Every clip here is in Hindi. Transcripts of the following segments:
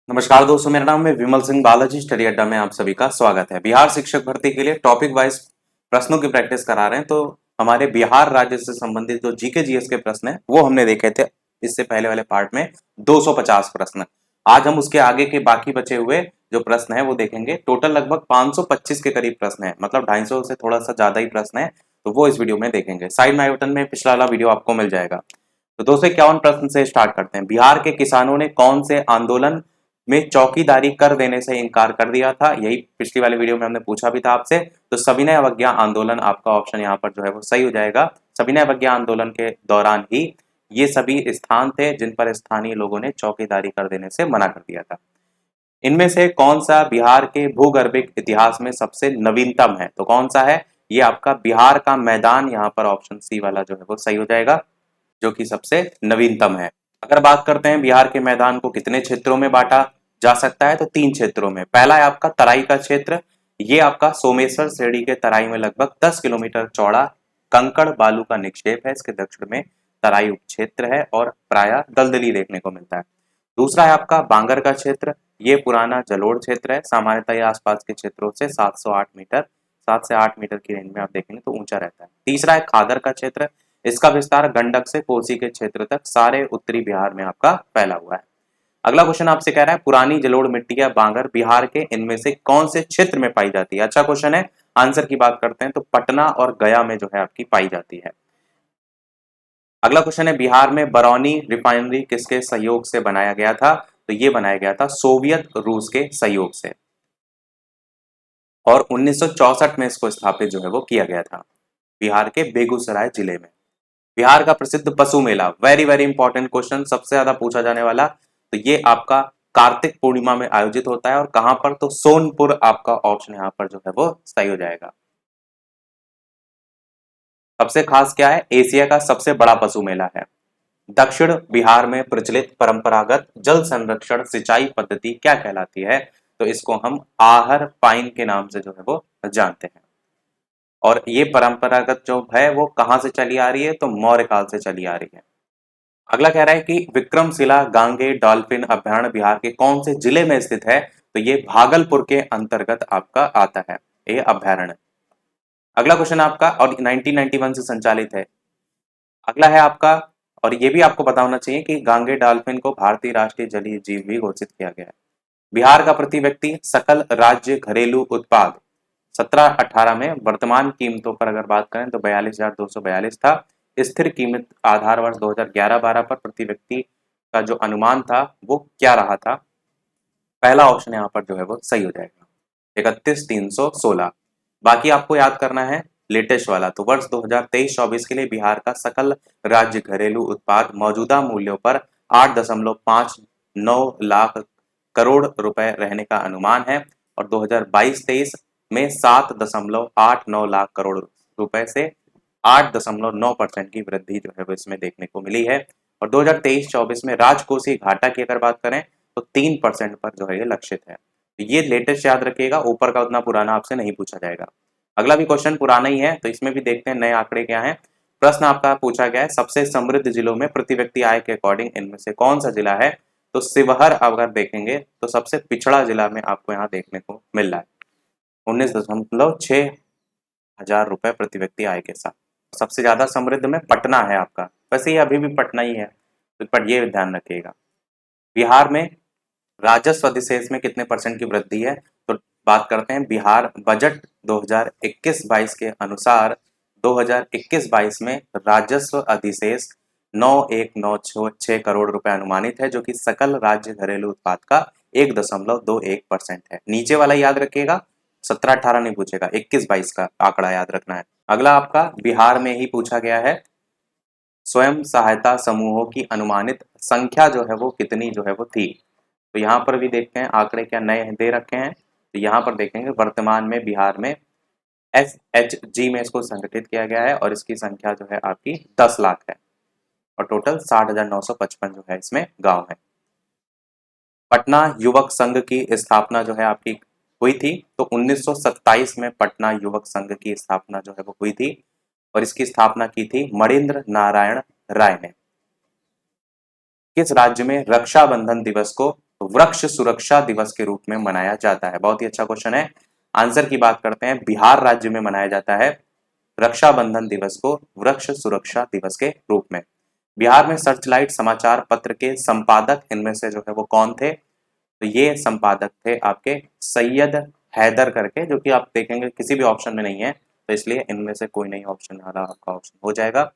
नमस्कार दोस्तों, मेरा नाम है विमल सिंह बालाजी। स्टडी अड्डा में आप सभी का स्वागत है। बिहार शिक्षक भर्ती के लिए टॉपिक वाइज प्रश्नों की प्रैक्टिस करा रहे हैं। तो हमारे बिहार राज्य से संबंधित जो जीके जीएस के प्रश्न है वो हमने देखे थे इससे पहले वाले पार्ट में 250 प्रश्न। आज हम उसके आगे के बाकी बचे हुए जो प्रश्न है वो देखेंगे। टोटल लगभग 525 के करीब प्रश्न है, मतलब 250 से थोड़ा सा ज्यादा ही प्रश्न है, तो वो इस वीडियो में देखेंगे। साइड में आई बटन में पिछला वाला वीडियो आपको मिल जाएगा। तो 251 प्रश्न से स्टार्ट करते हैं। बिहार के किसानों ने कौन से आंदोलन में चौकीदारी कर देने से इनकार कर दिया था? यही पिछली वाले वीडियो में हमने पूछा भी था आपसे। तो सविनय अवज्ञा आंदोलन आपका ऑप्शन यहाँ पर जो है वो सही हो जाएगा। सविनय अवज्ञा आंदोलन के दौरान ही ये सभी स्थान थे जिन पर स्थानीय लोगों ने चौकीदारी कर देने से मना कर दिया था। इनमें से कौन सा बिहार के भूगर्भिक इतिहास में सबसे नवीनतम है? तो कौन सा है? ये आपका बिहार का मैदान, यहाँ पर ऑप्शन सी वाला जो है वो सही हो जाएगा, जो कि सबसे नवीनतम है। अगर बात करते हैं बिहार के मैदान को कितने क्षेत्रों में बांटा जा सकता है, तो 3 क्षेत्रों में। पहला है आपका तराई का क्षेत्र। ये आपका सोमेश्वर श्रेणी के तराई में लगभग 10 किलोमीटर चौड़ा कंकड़ बालू का निक्षेप है। इसके दक्षिण में तराई उप क्षेत्र है और प्रायः दलदली देखने को मिलता है। दूसरा है आपका बांगर का क्षेत्र। ये पुराना जलोढ़ क्षेत्र है। सामान्यतः ये आसपास के क्षेत्रों से 7 से 8 मीटर की रेंज में आप देखेंगे तो ऊंचा रहता है। तीसरा है खादर का क्षेत्र। इसका विस्तार गंडक से कोसी के क्षेत्र तक सारे उत्तरी बिहार में आपका फैला हुआ है। अगला क्वेश्चन आपसे कह रहा है पुरानी जलोढ़ मिट्टी या बांगर बिहार के इनमें से कौन से क्षेत्र में पाई जाती है? अच्छा क्वेश्चन है। आंसर की बात करते हैं तो पटना और गया में जो है आपकी पाई जाती है। अगला क्वेश्चन है बिहार में बरौनी रिफाइनरी किसके सहयोग से बनाया गया था? तो ये बनाया गया था सोवियत रूस के सहयोग से, और 1964 में इसको स्थापित जो है वो किया गया था बिहार के बेगूसराय जिले में। बिहार का प्रसिद्ध पशु मेला, वेरी वेरी इंपॉर्टेंट क्वेश्चन, सबसे ज्यादा पूछा जाने वाला। तो ये आपका कार्तिक पूर्णिमा में आयोजित होता है, और कहां पर? तो सोनपुर आपका ऑप्शन यहाँ पर जो है वो सही हो जाएगा। सबसे खास क्या है? एशिया का सबसे बड़ा पशु मेला है। दक्षिण बिहार में प्रचलित परंपरागत जल संरक्षण सिंचाई पद्धति क्या कहलाती है? तो इसको हम आहर पाइन के नाम से जो है वो जानते हैं। और ये परंपरागत जो है वो कहां से चली आ रही है? तो मौर्य काल से चली आ रही है। अगला कह रहा है कि विक्रमशिला गांगे डॉल्फिन अभयारण्य बिहार के कौन से जिले में स्थित है? तो ये भागलपुर के अंतर्गत आपका आता है ये अभयारण्य। अगला क्वेश्चन आपका, और 1991 से संचालित है। अगला है आपका, और ये भी आपको पता होना चाहिए कि गांगे डॉल्फिन को भारतीय राष्ट्रीय जलीय जीव भी घोषित किया गया है। बिहार का प्रति व्यक्ति सकल राज्य घरेलू उत्पाद 17-18 में वर्तमान कीमतों पर अगर बात करें तो 42,242 था। स्थिर कीमत आधार वर्ष 2011-12 पर प्रति व्यक्ति का जो अनुमान था वो क्या रहा था? पहला ऑप्शन यहाँ पर जो है वो सही हो जाएगा, 31,316। बाकी आपको याद करना है लेटेस्ट वाला। तो वर्ष 2023-24 के लिए बिहार का सकल राज्य घरेलू उत्पाद मौजूदा मूल्यों पर 8.59 लाख करोड़ रुपए रहने का अनुमान है, और 2022-23 में 7.89 लाख करोड़ रुपए से 8.9% की वृद्धि जो है वो इसमें देखने को मिली है। और 2023-24 में राजकोषीय घाटा की अगर बात करें तो 3% पर जो है ये लक्षित है। तो ये लेटेस्ट याद रखिएगा, ऊपर का उतना पुराना आपसे नहीं पूछा जाएगा। अगला भी क्वेश्चन पुराना ही है, तो इसमें भी देखते हैं नए आंकड़े क्या हैं। प्रश्न आपका पूछा गया है सबसे समृद्ध जिलों में प्रति व्यक्ति आय के अकॉर्डिंग इनमें से कौन सा जिला है? तो शिवहर अगर देखेंगे तो सबसे पिछड़ा जिला में आपको यहाँ देखने को मिल रहा है 19.6 हजार रुपए प्रति व्यक्ति आय के साथ। सबसे ज्यादा समृद्ध में पटना है आपका, वैसे ये अभी भी पटना ही है, तो पर ये ध्यान रखिएगा। बिहार में राजस्व अधिशेष में कितने परसेंट की वृद्धि है? तो बात करते हैं बिहार बजट 2021-22 के अनुसार 2021-22 में राजस्व अधिशेष 9196 करोड़ रुपए अनुमानित है, जो कि सकल राज्य घरेलू उत्पाद का 1.21% है। नीचे वाला याद रखिएगा, 17-18 नहीं पूछेगा, 21-22 का आंकड़ा याद रखना है। अगला आपका बिहार में ही पूछा गया है स्वयं सहायता समूहों की अनुमानित संख्या जो है वो कितनी जो है वो थी? तो यहाँ पर भी देखते हैं आंकड़े क्या नए दे रखे हैं। तो यहाँ पर देखेंगे वर्तमान में बिहार में SHG में इसको संगठित किया गया है, और इसकी संख्या जो है आपकी 10 लाख है, और टोटल 60,955 जो है इसमें गांव है। पटना युवक संघ की स्थापना जो है आपकी हुई थी, तो 1927 में पटना युवक संघ की स्थापना जो है वो हुई थी, और इसकी स्थापना की थी मणिंद्र नारायण राय ने। किस राज्य में रक्षाबंधन दिवस को वृक्ष सुरक्षा दिवस के रूप में मनाया जाता है? बहुत ही अच्छा क्वेश्चन है। आंसर की बात करते हैं, बिहार राज्य में मनाया जाता है रक्षाबंधन दिवस को वृक्ष सुरक्षा दिवस के रूप में। बिहार में सर्चलाइट समाचार पत्र के संपादक इनमें से जो है वो कौन थे? तो ये संपादक थे आपके सैयद हैदर करके, जो कि आप देखेंगे किसी भी ऑप्शन में नहीं है, तो इसलिए इनमें से कोई नहीं ऑप्शन वाला आपका ऑप्शन हो जाएगा।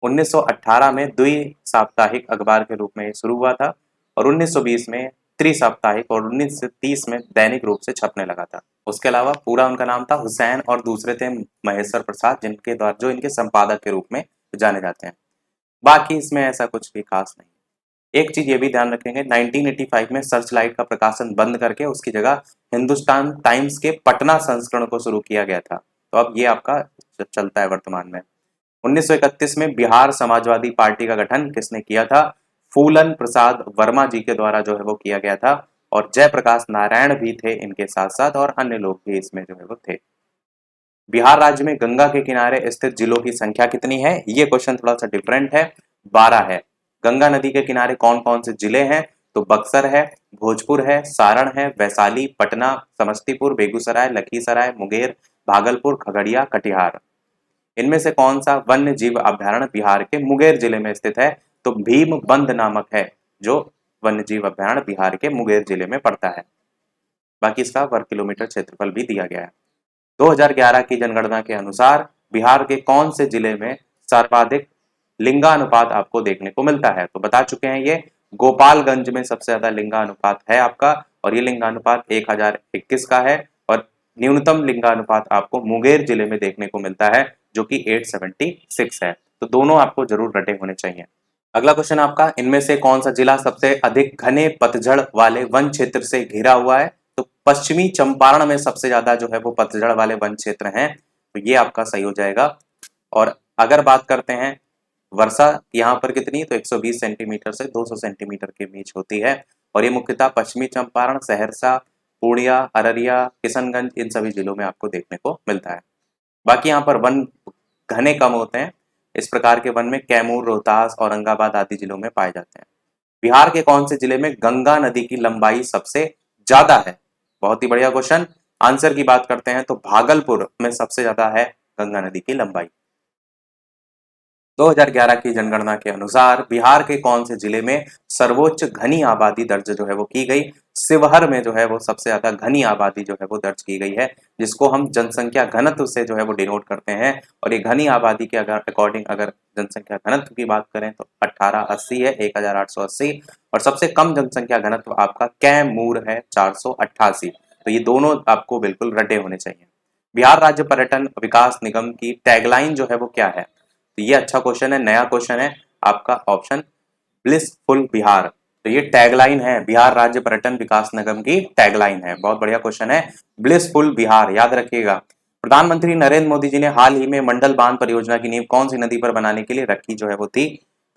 1918 में द्वि साप्ताहिक अखबार के रूप में ये शुरू हुआ था और 1920 में त्रिसाप्ताहिक और 1930 में दैनिक रूप से छपने लगा था। उसके अलावा पूरा उनका नाम था हुसैन और दूसरे थे महेश्वर प्रसाद, जिनके द्वारा जो इनके संपादक के रूप में जाने जाते हैं। बाकी इसमें ऐसा कुछ भी खास नहीं। एक चीज ये भी ध्यान रखेंगे, 1985 में सर्चलाइट का प्रकाशन बंद करके उसकी जगह हिंदुस्तान टाइम्स के पटना संस्करण को शुरू किया गया था, तो अब ये आपका चलता है वर्तमान में। 1931 में बिहार समाजवादी पार्टी का गठन किसने किया था? फूलन प्रसाद वर्मा जी के द्वारा जो है वो किया गया था और जयप्रकाश नारायण भी थे इनके साथ साथ और अन्य लोग भी इसमें जो है वो थे। बिहार राज्य में गंगा के किनारे स्थित जिलों की संख्या कितनी है? ये क्वेश्चन थोड़ा सा डिफरेंट है, 12 है। गंगा नदी के किनारे कौन कौन से जिले हैं? तो बक्सर है, भोजपुर है, सारण है, वैशाली, पटना, समस्तीपुर, बेगूसराय, लखीसराय, मुंगेर, भागलपुर, खगड़िया, कटिहार। इनमें से कौन सा वन्य जीव अभ्यारण्य बिहार के मुंगेर जिले में स्थित है? तो भीम बंध नामक है जो वन्य जीव अभ्यारण्य बिहार के मुंगेर जिले में पड़ता है। बाकी इसका वर्ग किलोमीटर क्षेत्रफल भी दिया गया है। 2011 की जनगणना के अनुसार बिहार के कौन से जिले में सर्वाधिक लिंगानुपात आपको देखने को मिलता है? तो बता चुके हैं, ये गोपालगंज में सबसे ज्यादा लिंगानुपात है आपका और ये लिंगानुपात 1021 का है और न्यूनतम लिंगानुपात आपको मुंगेर जिले में देखने को मिलता है जो कि 876 है। तो दोनों आपको जरूर रटे होने चाहिए। अगला क्वेश्चन आपका, इनमें से कौन सा जिला सबसे अधिक घने पतझड़ वाले वन क्षेत्र से घिरा हुआ है? तो पश्चिमी चंपारण में सबसे ज्यादा जो है वो पतझड़ वाले वन क्षेत्र हैं, तो ये आपका सही हो जाएगा। और अगर बात करते हैं वर्षा यहाँ पर कितनी, तो 120 सेंटीमीटर से 200 सेंटीमीटर के बीच होती है और ये मुख्यतः पश्चिमी चंपारण, सहरसा, पूर्णिया, अररिया, किशनगंज इन सभी जिलों में आपको देखने को मिलता है। बाकी यहाँ पर वन घने कम होते हैं। इस प्रकार के वन में कैमूर, रोहतास, औरंगाबाद आदि जिलों में पाए जाते हैं। बिहार के कौन से जिले में गंगा नदी की लंबाई सबसे ज्यादा है? बहुत ही बढ़िया क्वेश्चन। आंसर की बात करते हैं तो भागलपुर में सबसे ज्यादा है गंगा नदी की लंबाई। 2011 की जनगणना के अनुसार बिहार के कौन से जिले में सर्वोच्च घनी आबादी दर्ज जो है वो की गई? शिवहर में जो है वो सबसे ज्यादा घनी आबादी जो है वो दर्ज की गई है, जिसको हम जनसंख्या घनत्व से जो है वो डिनोट करते हैं। और ये घनी आबादी के अकॉर्डिंग अगर जनसंख्या घनत्व की बात करें तो 1880 है, 1880। और सबसे कम जनसंख्या घनत्व आपका कैमूर है, 488। तो ये दोनों आपको बिल्कुल रटे होने चाहिए। बिहार राज्य पर्यटन विकास निगम की टैगलाइन जो है वो क्या है? तो ये अच्छा क्वेश्चन है, नया क्वेश्चन है आपका ऑप्शन ब्लिसफुल बिहार। तो ये टैगलाइन है, बिहार राज्य पर्यटन विकास निगम की टैगलाइन है। बहुत बढ़िया क्वेश्चन है, ब्लिसफुल बिहार, याद रखिएगा। प्रधानमंत्री नरेंद्र मोदी जी ने हाल ही में मंडल बांध परियोजना की नींव कौन सी नदी पर बनाने के लिए रखी जो है वो थी?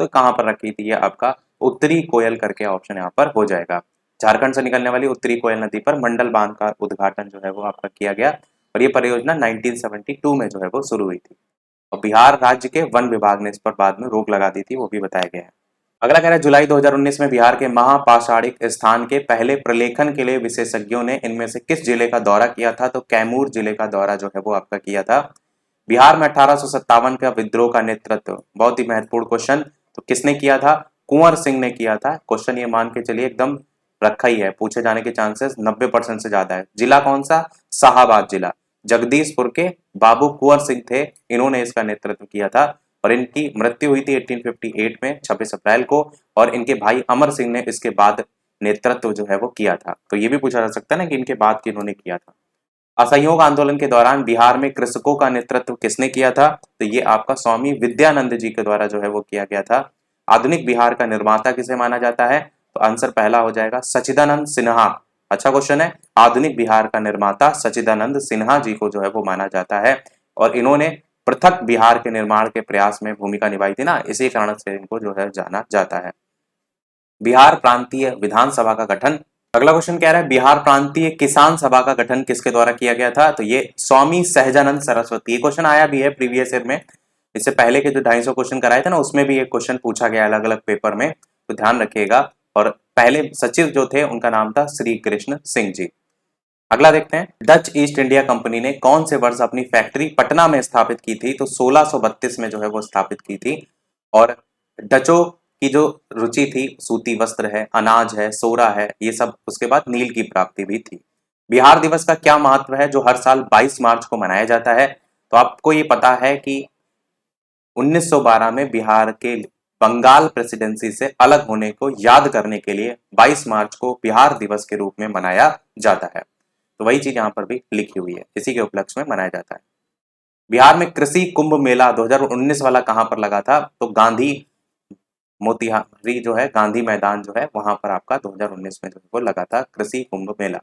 तो कहां पर रखी थी? ये आपका उत्तरी कोयल करके ऑप्शन यहाँ पर हो जाएगा। झारखंड से निकलने वाली उत्तरी कोयल नदी पर मंडल बांध का उद्घाटन जो है वो आपका किया गया और ये परियोजना 1972 में जो है वो शुरू हुई थी और बिहार राज्य के वन विभाग ने इस पर बाद में रोक लगा दी थी, वो भी बताया गया है। अगला कह रहा है, जुलाई 2019 में बिहार के महापाषाणिक स्थान के पहले प्रलेखन के लिए विशेषज्ञों ने इनमें से किस जिले का दौरा किया था? तो कैमूर जिले का दौरा जो है वो आपका किया था। बिहार में 1857 का विद्रोह का नेतृत्व, बहुत ही महत्वपूर्ण क्वेश्चन, तो किसने किया था? कुंवर सिंह ने किया था। क्वेश्चन ये मान के चलिए एकदम रखा ही है, पूछे जाने के चांसेस 90% से ज्यादा है। जिला कौन सा? शाहाबाद जिला। जगदीशपुर के बाबू कुंवर सिंह थे, इन्होंने इसका नेतृत्व किया था और इनकी मृत्यु हुई थी 1858 में 26 अप्रैल को और इनके भाई अमर सिंह ने इसके बाद नेतृत्व जो है वो किया था। तो ये भी पूछा जा सकता है ना कि इनके बाद किन्होंने किया था। असहयोग आंदोलन के दौरान बिहार में कृषकों का नेतृत्व किसने किया था? तो ये आपका स्वामी विद्यानंद जी के द्वारा जो है वो किया गया था। आधुनिक बिहार का निर्माता किसे माना जाता है? तो आंसर पहला हो जाएगा सच्चिदानंद सिन्हा। अच्छा क्वेश्चन है, आधुनिक बिहार का निर्माता सच्चिदानंद सिन्हा जी को जो है वो माना जाता है और इन्होंने पृथक बिहार के निर्माण के प्रयास में भूमिका निभाई थी ना, इसी कारण से इनको जो है जाना जाता है। बिहार प्रांतीय विधानसभा का गठन, अगला क्वेश्चन कह रहा है बिहार प्रांतीय किसान सभा का गठन किसके द्वारा किया गया था? तो ये स्वामी सहजानंद सरस्वती। ये क्वेश्चन आया भी है प्रीवियस ईयर में, इससे पहले के जो 250 क्वेश्चन कराए थे ना उसमें भी एक क्वेश्चन पूछा गया अलग अलग पेपर में, तो ध्यान रखिएगा। और पहले सचिव जो थे उनका नाम था श्री कृष्ण सिंह जी। अगला देखते हैं, डच ईस्ट इंडिया कंपनी ने कौन से वर्ष अपनी फैक्ट्री पटना में स्थापित की थी? तो 1632 में जो है वो स्थापित की थी। और डचों की जो रुचि थी, सूती वस्त्र है, अनाज है, सोरा है, ये सब, उसके बाद नील की प्राप्ति भी थी। बिहार दिवस का क्या महत्व है जो हर साल 22 मार्च को मनाया जाता है? तो आपको ये पता है कि 1912 में बिहार के बंगाल प्रेसिडेंसी से अलग होने को याद करने के लिए 22 मार्च को बिहार दिवस के रूप में मनाया जाता है। तो वही चीज यहाँ पर भी लिखी हुई है, इसी के उपलक्ष्य में मनाया जाता है। बिहार में कृषि कुंभ मेला 2019 वाला कहाँ पर लगा था? तो गांधी मोतिहारी जो है, गांधी मैदान जो है वहां पर आपका 2019 में जो है वो लगा था कृषि कुंभ मेला।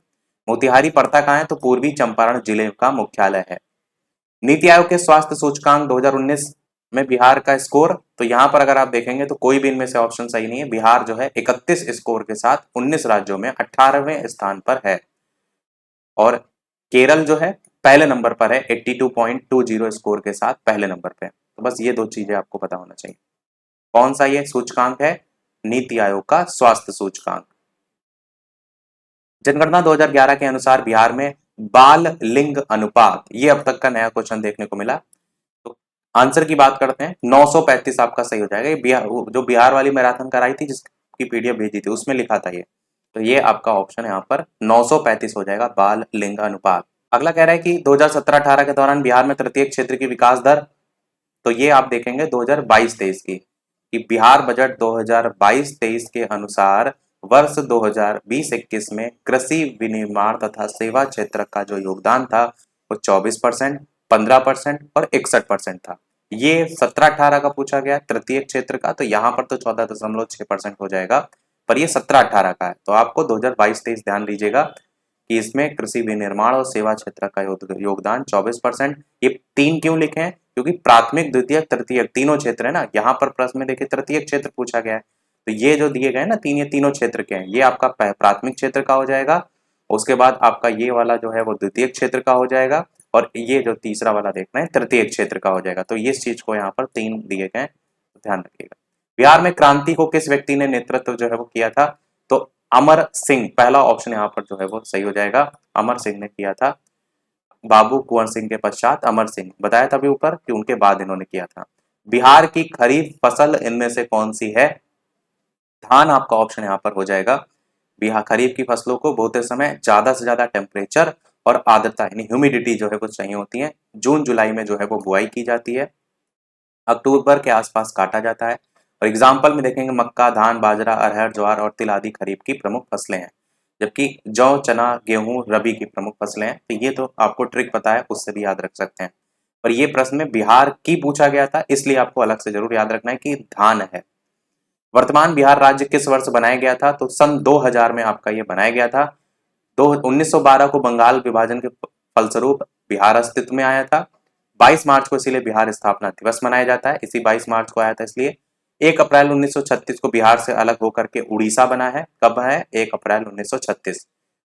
मोतिहारी पड़ता कहाँ है? तो पूर्वी चंपारण जिले का मुख्यालय है। नीति आयोग के स्वास्थ्य सूचकांक 2019 में बिहार का स्कोर, तो यहां पर अगर आप देखेंगे तो कोई भी इनमें से ऑप्शन सही नहीं है। बिहार जो है 31 स्कोर के साथ 19 राज्यों में 18वें स्थान पर है। और केरल जो है पहले नंबर पर है 82.20 स्कोर के साथ पहले नंबर पे। तो बस ये दो चीजें आपको पता होना चाहिए। कौन सा ये सूचकांक है? नीति आयोग का स्वास्थ्य सूचकांक। जनगणना 2011 के अनुसार बिहार में बाल लिंग अनुपात, ये अब तक का नया क्वेश्चन देखने को मिला। तो आंसर की बात करते हैं, 935 आपका सही हो जाएगा। ये जो बिहार वाली मैराथन कराई थी जिसकी पीडीएफ भेजी थी उसमें लिखा था ये, तो ये आपका ऑप्शन यहाँ पर 935 हो जाएगा, बाल लिंग अनुपात। अगला कह रहा है कि 2017-18 के दौरान बिहार में तृतीय क्षेत्र की विकास दर, तो ये आप देखेंगे 2022-23 की, कि बिहार बजट 2022-23 के अनुसार वर्ष 2020-21 में कृषि विनिर्माण तथा सेवा क्षेत्र का जो योगदान था वो 24%, 15% और 61% था। ये 17-18 का पूछा गया तृतीय क्षेत्र का, तो यहाँ पर तो 14.6% हो जाएगा, पर ये 17-18 का है। तो आपको 2022-23 ध्यान दीजिएगा कि इसमें कृषि विनिर्माण और सेवा क्षेत्र का योगदान 24%। ये तीन क्यों लिखे हैं? क्योंकि प्राथमिक, द्वितीय, तृतीय तीनों क्षेत्र है ना। यहाँ पर प्रश्न में देखिए तृतीय क्षेत्र पूछा गया है, तो ये जो दिए गए ना तीन, ये तीनों क्षेत्र के हैं। ये आपका प्राथमिक क्षेत्र का हो जाएगा, उसके बाद आपका ये वाला जो है वो द्वितीय क्षेत्र का हो जाएगा, और ये जो तीसरा वाला देखना है तृतीय क्षेत्र का हो जाएगा। तो इस चीज को यहाँ पर तीन दिए गए, तो ध्यान रखिएगा। बिहार में क्रांति को किस व्यक्ति ने नेतृत्व जो है वो किया था? तो अमर सिंह, पहला ऑप्शन यहाँ पर जो है वो सही हो जाएगा, अमर सिंह ने किया था। बाबू कुंवर सिंह के पश्चात अमर सिंह, बताया था अभी ऊपर कि उनके बाद इन्होंने किया था। बिहार की खरीफ फसल इनमें से कौन सी है? धान आपका ऑप्शन यहाँ पर हो जाएगा। बिहार खरीफ की फसलों को बोते समय ज्यादा से ज्यादा टेम्परेचर और आर्द्रता यानी ह्यूमिडिटी जो है वो चाहिए होती है। जून जुलाई में जो है वो बुआई की जाती है, अक्टूबर के आसपास काटा जाता है। और एग्जाम्पल में देखेंगे मक्का, धान, बाजरा, अरहर, ज्वार और तिल आदि खरीफ की प्रमुख फसलें हैं, जबकि जौ, चना, गेहूं रबी की प्रमुख फसलें हैं। तो ये तो आपको ट्रिक पता है, उससे भी याद रख सकते हैं। पर ये प्रश्न में बिहार की पूछा गया था, इसलिए आपको अलग से जरूर याद रखना है कि धान है। वर्तमान बिहार राज्य किस वर्ष बनाया गया था? तो सन 2000 में आपका ये बनाया गया था। 1912 को बंगाल विभाजन के फलस्वरूप बिहार अस्तित्व में आया था। 22 मार्च को इसीलिए बिहार स्थापना दिवस मनाया जाता है, इसी 22 मार्च को आया था इसलिए। 1 अप्रैल 1936 को बिहार से अलग होकर के उड़ीसा बना है। कब है? 1 अप्रैल 1936।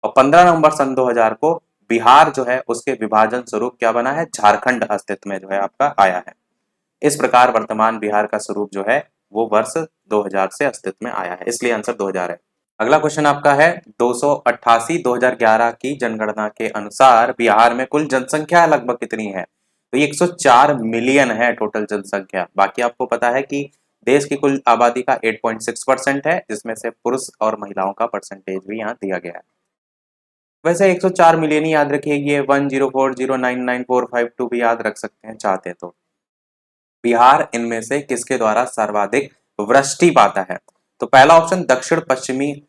और 15 नवंबर सन 2000 को बिहार जो है उसके विभाजन स्वरूप क्या बना है? झारखंड अस्तित्व में जो है आपका आया है। इस प्रकार वर्तमान बिहार का स्वरूप जो है वो वर्ष 2000 से अस्तित्व में आया है, इसलिए आंसर 2000 है। अगला क्वेश्चन आपका है 288 2011 की जनगणना के अनुसार बिहार में कुल जनसंख्या लगभग कितनी है? तो ये 104 मिलियन है टोटल जनसंख्या। बाकी आपको पता है कि देश की कुल आबादी का 8.6% है, जिसमें से पुरुष और महिलाओं का परसेंटेज भी यहाँ दिया गया है। वैसे 104 मिलियन ही याद रखिए, ये 1040999452 भी याद रख सकते हैं चाहते तो। बिहार इनमें से किसके द्वारा सर्वाधिक वृष्टि पाता है? तो पहला ऑप्शन दक्षिण पश्चिमी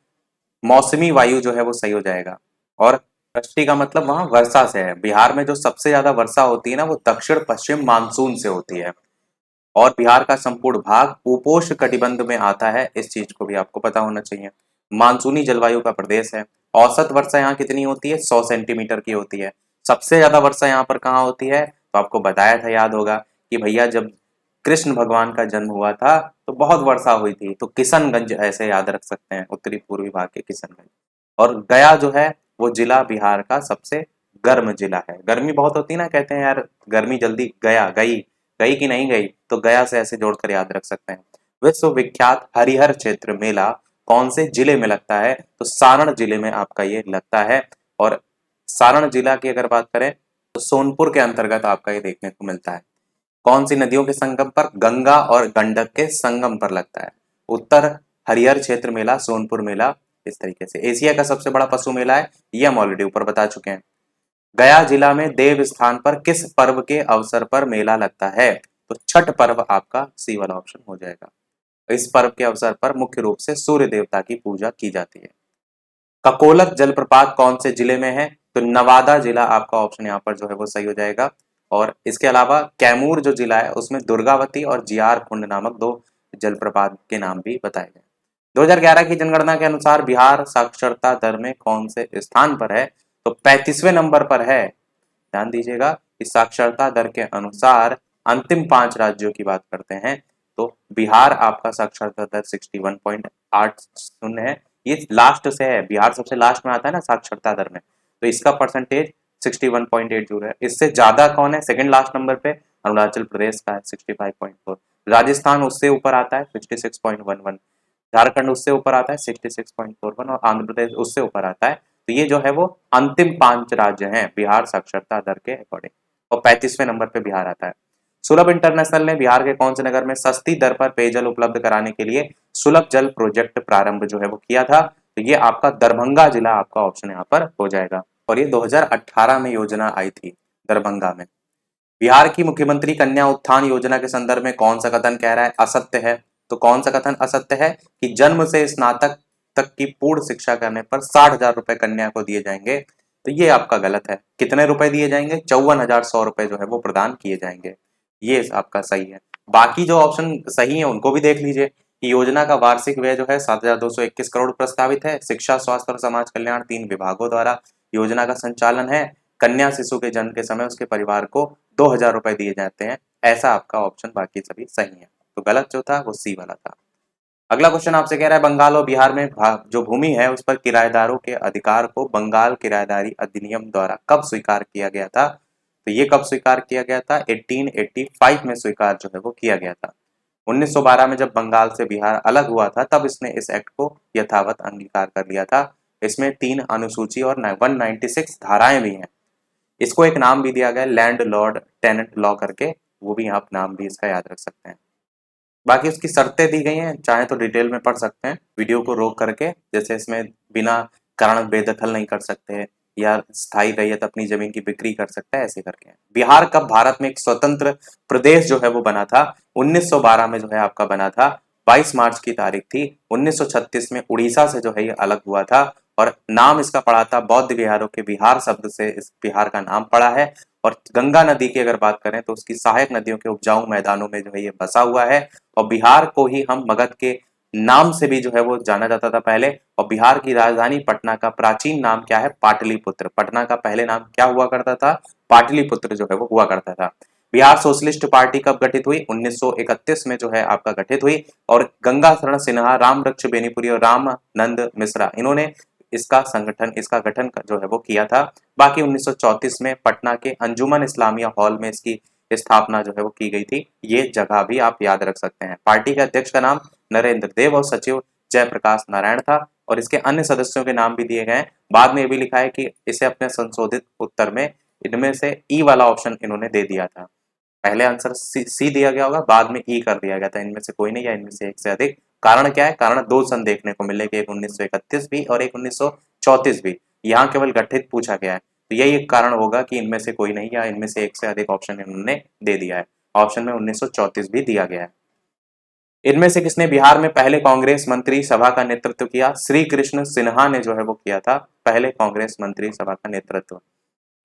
मौसमी वायु जो है वो सही हो जाएगा। और वृष्टि का मतलब वहां वर्षा से है। बिहार में जो सबसे ज्यादा वर्षा होती है ना वो दक्षिण पश्चिम मानसून से होती है। और बिहार का संपूर्ण भाग उपोष्ण कटिबंध में आता है, इस चीज को भी आपको पता होना चाहिए। मानसूनी जलवायु का प्रदेश है। औसत वर्षा यहाँ कितनी होती है? 100 सेंटीमीटर की होती है। सबसे ज्यादा वर्षा यहाँ पर कहाँ होती है? तो आपको बताया था, याद होगा कि भैया जब कृष्ण भगवान का जन्म हुआ था तो बहुत वर्षा हुई थी, तो किशनगंज ऐसे याद रख सकते हैं, उत्तरी पूर्वी भाग के किशनगंज। और गया जो है वो जिला बिहार का सबसे गर्म जिला है। गर्मी बहुत होती है ना, कहते हैं यार गर्मी जल्दी गया गई, गई कि नहीं गई, तो गया से ऐसे जोड़कर याद रख सकते हैं। विश्व विख्यात हरिहर क्षेत्र मेला कौन से जिले में लगता है, तो सारण जिले में आपका ये लगता है। और सारण जिला की अगर बात करें तो सोनपुर के अंतर्गत आपका ये देखने को मिलता है। कौन सी नदियों के संगम पर, गंगा और गंडक के संगम पर लगता है। उत्तर हरिहर क्षेत्र मेला, सोनपुर मेला, इस तरीके से। एशिया का सबसे बड़ा पशु मेला है, ये हम ऑलरेडी ऊपर बता चुके हैं। गया जिला में देव स्थान पर किस पर्व के अवसर पर मेला लगता है, तो छठ पर्व आपका सी वाला ऑप्शन हो जाएगा। इस पर्व के अवसर पर मुख्य रूप से सूर्य देवता की पूजा की जाती है। ककोलत जलप्रपात कौन से जिले में है, तो नवादा जिला आपका ऑप्शन यहाँ पर जो है वो सही हो जाएगा। और इसके अलावा कैमूर जो जिला है उसमें दुर्गावती और जियार कुंड नामक दो जलप्रपात के नाम भी बताए गए। 2011 की जनगणना के अनुसार बिहार साक्षरता दर में कौन से स्थान पर है, तो 35वें नंबर पर है। ध्यान दीजिएगा कि साक्षरता दर के अनुसार अंतिम 5 राज्यों की बात करते हैं तो बिहार आपका साक्षरता दर 61.80 है। ये लास्ट से है, बिहार सबसे लास्ट में आता है ना साक्षरता दर में, तो इसका परसेंटेज 61.80 है। इससे ज्यादा कौन है, सेकंड लास्ट नंबर पे अरुणाचल प्रदेश का है 65.4, राजस्थान उससे ऊपर आता है 66.11, झारखंड उससे ऊपर आता है 66.41 और आंध्र प्रदेश उससे ऊपर आता है। तो ये जो है वो अंतिम 5 राज्य हैं बिहार साक्षरता दर के अकॉर्डिंग, और 35वें नंबर पे बिहार आता है। सुलभ इंटरनेशनल ने बिहार के कौन से नगर में सस्ती दर पर पेयजल उपलब्ध कराने के लिए सुलभ जल प्रोजेक्ट प्रारंभ जो है वो किया था, तो ये आपका दरभंगा जिला आपका ऑप्शन यहाँ पर हो जाएगा। और ये 2018 में योजना आई थी दरभंगा में। बिहार की मुख्यमंत्री कन्या उत्थान योजना के संदर्भ में कौन सा कथन कह रहा है असत्य है, तो कौन सा कथन असत्य है कि जन्म से स्नातक तक की पूर्ण शिक्षा करने पर 60,000 रुपए कन्या को दिए जाएंगे, तो ये आपका गलत है। कितने रुपए दिए जाएंगे, 54,100 रुपए जो है वो प्रदान किए जाएंगे, ये आपका सही है। बाकी जो ऑप्शन सही है उनको भी देख लीजिए कि योजना का वार्षिक व्यय जो है 7,221 करोड़ प्रस्तावित है। शिक्षा, स्वास्थ्य और समाज कल्याण 3 विभागों द्वारा योजना का संचालन है। कन्या शिशु के जन्म के समय उसके परिवार को 2,000 रुपए दिए जाते हैं। ऐसा आपका ऑप्शन बाकी सभी सही है, तो गलत जो था वो सी वाला था। अगला क्वेश्चन आपसे कह रहा है बंगाल और बिहार में जो भूमि है उस पर किराएदारों के अधिकार को बंगाल किराएदारी अधिनियम द्वारा कब स्वीकार किया गया था, तो ये कब स्वीकार किया गया था, 1885 में स्वीकार जो है वो किया गया था। 1912 में जब बंगाल से बिहार अलग हुआ था तब इसने इस एक्ट को यथावत अंगीकार कर लिया था। इसमें 3 अनुसूची और 196 धाराएं भी हैं। इसको एक नाम भी दिया गया लैंड लॉर्ड टेनेंट लॉ करके, वो भी आप नाम भी इसका याद रख सकते हैं। बाकी उसकी शर्तें दी गई हैं, चाहे तो डिटेल में पढ़ सकते हैं वीडियो को रोक करके, जैसे इसमें बिना कारण बेदखल नहीं कर सकते या स्थायी रैयत अपनी जमीन की बिक्री कर सकता है, ऐसे करके। बिहार कब भारत में एक स्वतंत्र प्रदेश जो है वो बना था, 1912 में जो है आपका बना था, 22 मार्च की तारीख थी। 1936 में उड़ीसा से जो है ये अलग हुआ था और नाम इसका पड़ा था बौद्ध विहारों के विहार शब्द से इस बिहार का नाम पड़ा है। और गंगा नदी की अगर बात करें तो उसकी सहायक नदियों के उपजाऊ मैदानों में जो है ये बसा हुआ है। और बिहार को ही हम मगध के नाम से भी जो है वो जाना जाता था पहले। और बिहार की राजधानी पटना का प्राचीन नाम क्या है, पाटलिपुत्र। पटना का पहले नाम क्या हुआ करता था, पाटलिपुत्र जो है वो हुआ करता था। बिहार सोशलिस्ट पार्टी कब गठित हुई, 1931 में जो है आपका गठित हुई। और गंगा शरण सिन्हा, राम वृक्ष बेनीपुरी और रामानंद मिश्रा, इन्होंने इसका गठन जो है वो किया था। बाकी 1934 में पटना के अंजुमन इस्लामिया हॉल में इसकी स्थापना जो है वो की गई थी। ये जगह भी आप याद रख सकते हैं। पार्टी के अध्यक्ष का नाम नरेंद्र देव और सचिव जयप्रकाश नारायण था। और इसके अन्य सदस्यों के नाम भी दिए गए हैं। बाद में ये भी लिखा है कि इसे अपने संशोधित उत्तर में इनमें से ई वाला ऑप्शन इन्होंने दे दिया था। पहले आंसर सी दिया गया होगा, बाद में ई कर दिया गया था, इनमें से कोई नहीं या इनमें से एक से अधिक। कारण क्या है, कारण 2 सन देखने को मिलेगा, एक 1931 भी और एक 1934 भी। यहाँ केवल गठित पूछा गया है, तो यही एक कारण होगा कि इनमें से कोई नहीं या इनमें से एक से अधिक ऑप्शन इन्होंने दे दिया है। ऑप्शन में 1934 भी दिया गया है। इनमें से किसने बिहार में पहले कांग्रेस मंत्री सभा का नेतृत्व किया, श्री कृष्ण सिन्हा ने जो है वो किया था पहले कांग्रेस मंत्री सभा का नेतृत्व।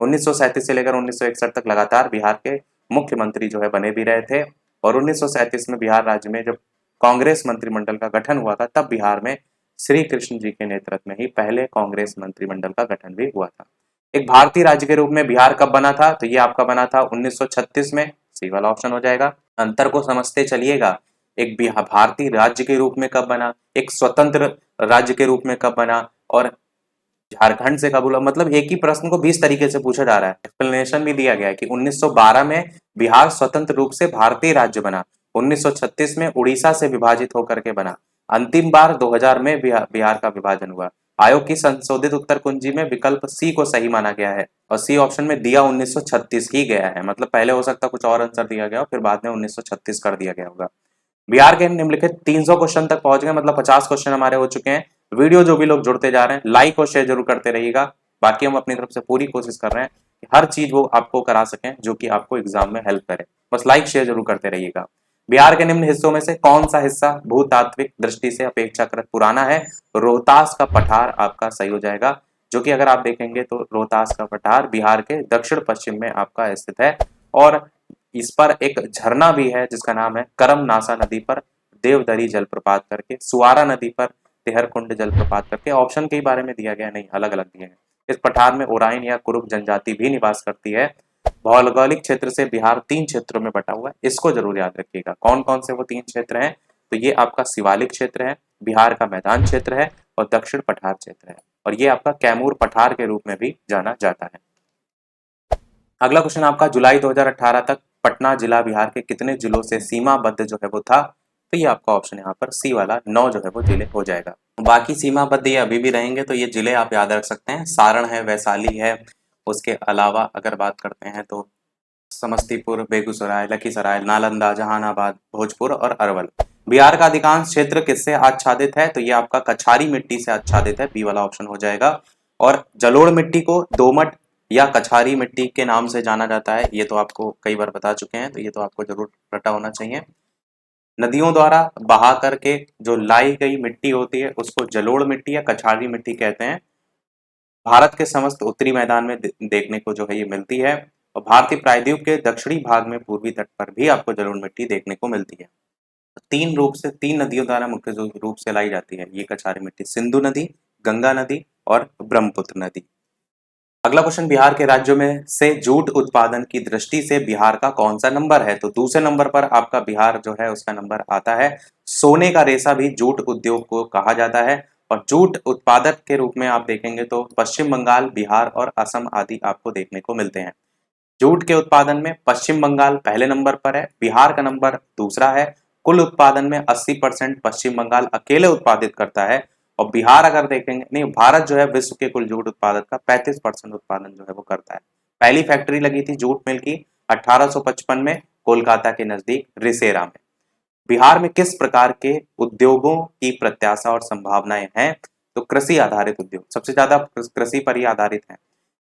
1937 से लेकर 1961 तक लगातार बिहार के मुख्यमंत्री जो है बने भी रहे थे। और 1937 में बिहार राज्य में जब कांग्रेस मंत्रिमंडल का गठन हुआ था तब बिहार में श्री कृष्ण जी के नेतृत्व में ही पहले कांग्रेस मंत्रिमंडल का गठन भी हुआ था। एक भारतीय राज्य के रूप में बिहार कब बना था, तो ये आपका बना था 1936 में, सी वाला ऑप्शन हो जाएगा। अंतर को समझते चलिएगा, एक भारतीय राज्य के रूप में कब बना, एक स्वतंत्र राज्य के रूप में कब बना, और झारखंड से कब हुआ। मतलब एक ही प्रश्न को 20 तरीके से पूछा जा रहा है। एक्सप्लेनेशन भी दिया गया है कि 1912 में बिहार स्वतंत्र रूप से भारतीय राज्य बना, 1936 में उड़ीसा से विभाजित होकर के बना, अंतिम बार 2000 में बिहार का विभाजन हुआ। आयोग की संशोधित उत्तर कुंजी में विकल्प सी को सही माना गया है और सी ऑप्शन में दिया 1936 ही गया है, मतलब पहले हो सकता कुछ और आंसर दिया गया हो, फिर बाद में 1936 कर दिया गया होगा। बिहार के निम्नलिखित 300 क्वेश्चन तक पहुंच गए, मतलब 50 क्वेश्चन हमारे हो चुके हैं। वीडियो जो भी लोग जुड़ते जा रहे हैं लाइक और शेयर जरूर करते रहिएगा। बाकी हम अपनी तरफ से पूरी कोशिश कर रहे हैं कि हर चीज वो आपको करा सकें जो कि आपको एग्जाम में हेल्प करे। बस लाइक शेयर जरूर करते रहिएगा। बिहार के निम्न हिस्सों में से कौन सा हिस्सा भूतात्विक दृष्टि से अपेक्षाकृत पुराना है? रोहतास का पठार आपका सही हो जाएगा, जो कि अगर आप देखेंगे तो रोहतास का पठार बिहार के दक्षिण पश्चिम में आपका स्थित है और इस पर एक झरना भी है जिसका नाम है करमनासा नदी पर देवदरी जलप्रपात करके, सुवारा नदी पर तेहरकुंड जलप्रपात करके। ऑप्शन के बारे में दिया गया नहीं, अलग अलग दिए हैं। इस पठार में ओराइन या कुरुक जनजाति भी निवास करती है। भौगोलिक क्षेत्र से बिहार 3 क्षेत्रों में बटा हुआ है, इसको जरूर याद रखिएगा। कौन कौन से वो 3 क्षेत्र हैं? तो ये आपका शिवालिक क्षेत्र है, बिहार का मैदान क्षेत्र है और दक्षिण पठार क्षेत्र है, और ये आपका कैमूर पठार के रूप में भी जाना जाता है। अगला क्वेश्चन आपका, जुलाई 2018 तक पटना जिला बिहार के कितने जिलों से सीमाबद्ध जो है वो था? तो ये आपका ऑप्शन यहाँ पर सी वाला 9 जो है वो जिले हो जाएगा। बाकी सीमाबद्ध ये अभी भी रहेंगे, तो ये जिले आप याद रख सकते हैं। सारण है, वैशाली है, उसके अलावा अगर बात करते हैं तो समस्तीपुर, बेगूसराय, लखीसराय, नालंदा, जहानाबाद, भोजपुर और अरवल। बिहार का अधिकांश क्षेत्र किससे आच्छादित है? तो ये आपका कछारी मिट्टी से आच्छादित है, बी वाला ऑप्शन हो जाएगा। और जलोढ़ मिट्टी को दोमट या कछारी मिट्टी के नाम से जाना जाता है, ये तो आपको कई बार बता चुके हैं, तो ये तो आपको जरूर पता होना चाहिए। नदियों द्वारा बहा करके जो लाई गई मिट्टी होती है उसको जलोढ़ मिट्टी या कछारी मिट्टी कहते हैं। भारत के समस्त उत्तरी मैदान में देखने को जो है ये मिलती है, और भारतीय प्रायद्वीप के दक्षिणी भाग में पूर्वी तट पर भी आपको जलोढ़ मिट्टी देखने को मिलती है। 3 नदियों द्वारा मुख्य रूप से लाई जाती है ये कछारी मिट्टी, सिंधु नदी, गंगा नदी और ब्रह्मपुत्र नदी। अगला क्वेश्चन, बिहार के राज्यों में से जूट उत्पादन की दृष्टि से बिहार का कौन सा नंबर है? तो दूसरे नंबर पर आपका बिहार जो है उसका नंबर आता है। सोने का रेशा भी जूट उद्योग को कहा जाता है, और जूट उत्पादक के रूप में आप देखेंगे तो पश्चिम बंगाल, बिहार और असम आदि आपको देखने को मिलते हैं। जूट के उत्पादन में पश्चिम बंगाल पहले नंबर पर है, बिहार का नंबर दूसरा है। कुल उत्पादन में 80% पश्चिम बंगाल अकेले उत्पादित करता है, और बिहार अगर देखेंगे, नहीं, भारत जो है विश्व के कुल जूट उत्पादन का 35% उत्पादन जो है वो करता है। पहली फैक्ट्री लगी थी जूट मिल की 1855 में कोलकाता के नजदीक रिसेरा में। बिहार में किस प्रकार के उद्योगों की प्रत्याशा और संभावनाएं हैं? तो कृषि आधारित उद्योग सबसे ज्यादा कृषि पर ही आधारित है।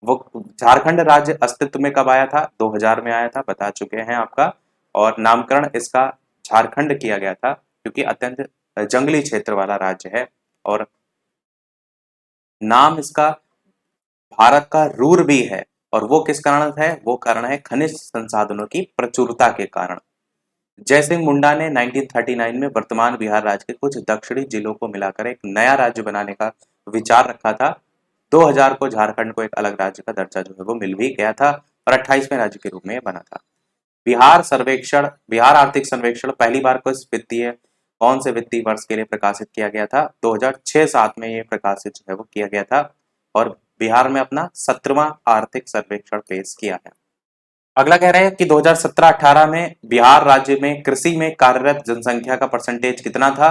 वो झारखंड राज्य अस्तित्व में कब आया था? 2000 में आया था, बता चुके हैं आपका। और नामकरण इसका झारखंड किया गया था क्योंकि अत्यंत जंगली क्षेत्र वाला राज्य है, और नाम इसका भारत का रूर भी है। और वो किस कारण है? वो कारण है खनिज संसाधनों की प्रचुरता के कारण। जयसिंह मुंडा ने 1939 में वर्तमान बिहार राज्य के कुछ दक्षिणी जिलों को मिलाकर एक नया राज्य बनाने का विचार रखा था। 2000 को झारखंड को एक अलग राज्य का दर्जा जो है वो मिल भी गया था, और 28वें राज्य के रूप में बना था। बिहार आर्थिक सर्वेक्षण पहली बार कौन से वित्तीय वर्ष के लिए प्रकाशित किया गया था? 2006-07 में ये प्रकाशित जो है वो किया गया था, और बिहार में अपना 17वां आर्थिक सर्वेक्षण पेश किया है। अगला कह रहे हैं कि 2017-18 में बिहार राज्य में कृषि में कार्यरत जनसंख्या का परसेंटेज कितना था?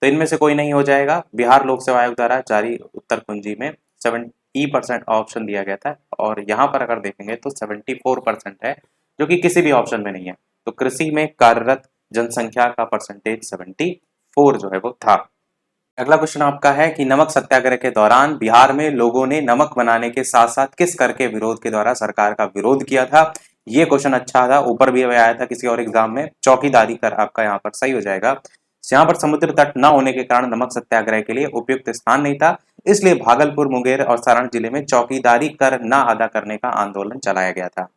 तो इनमें से कोई नहीं हो जाएगा। बिहार लोक सेवा आयोग द्वारा जारी उत्तर कुंजी में 70% ऑप्शन दिया गया था, और यहाँ पर अगर देखेंगे तो 74% है, जो कि किसी भी ऑप्शन में नहीं है। तो कृषि में कार्यरत जनसंख्या का परसेंटेज 74 जो है वो था। अगला क्वेश्चन आपका है कि नमक सत्याग्रह के दौरान बिहार में लोगों ने नमक बनाने के साथ साथ किस कर के विरोध के द्वारा सरकार का विरोध किया था? ये क्वेश्चन अच्छा था, ऊपर भी आया था किसी और एग्जाम में। चौकीदारी कर आपका यहाँ पर सही हो जाएगा। यहाँ पर समुद्र तट न होने के कारण नमक सत्याग्रह के लिए उपयुक्त स्थान नहीं था, इसलिए भागलपुर, मुंगेर और सारण जिले में चौकीदारी कर न अदा करने का आंदोलन चलाया गया था।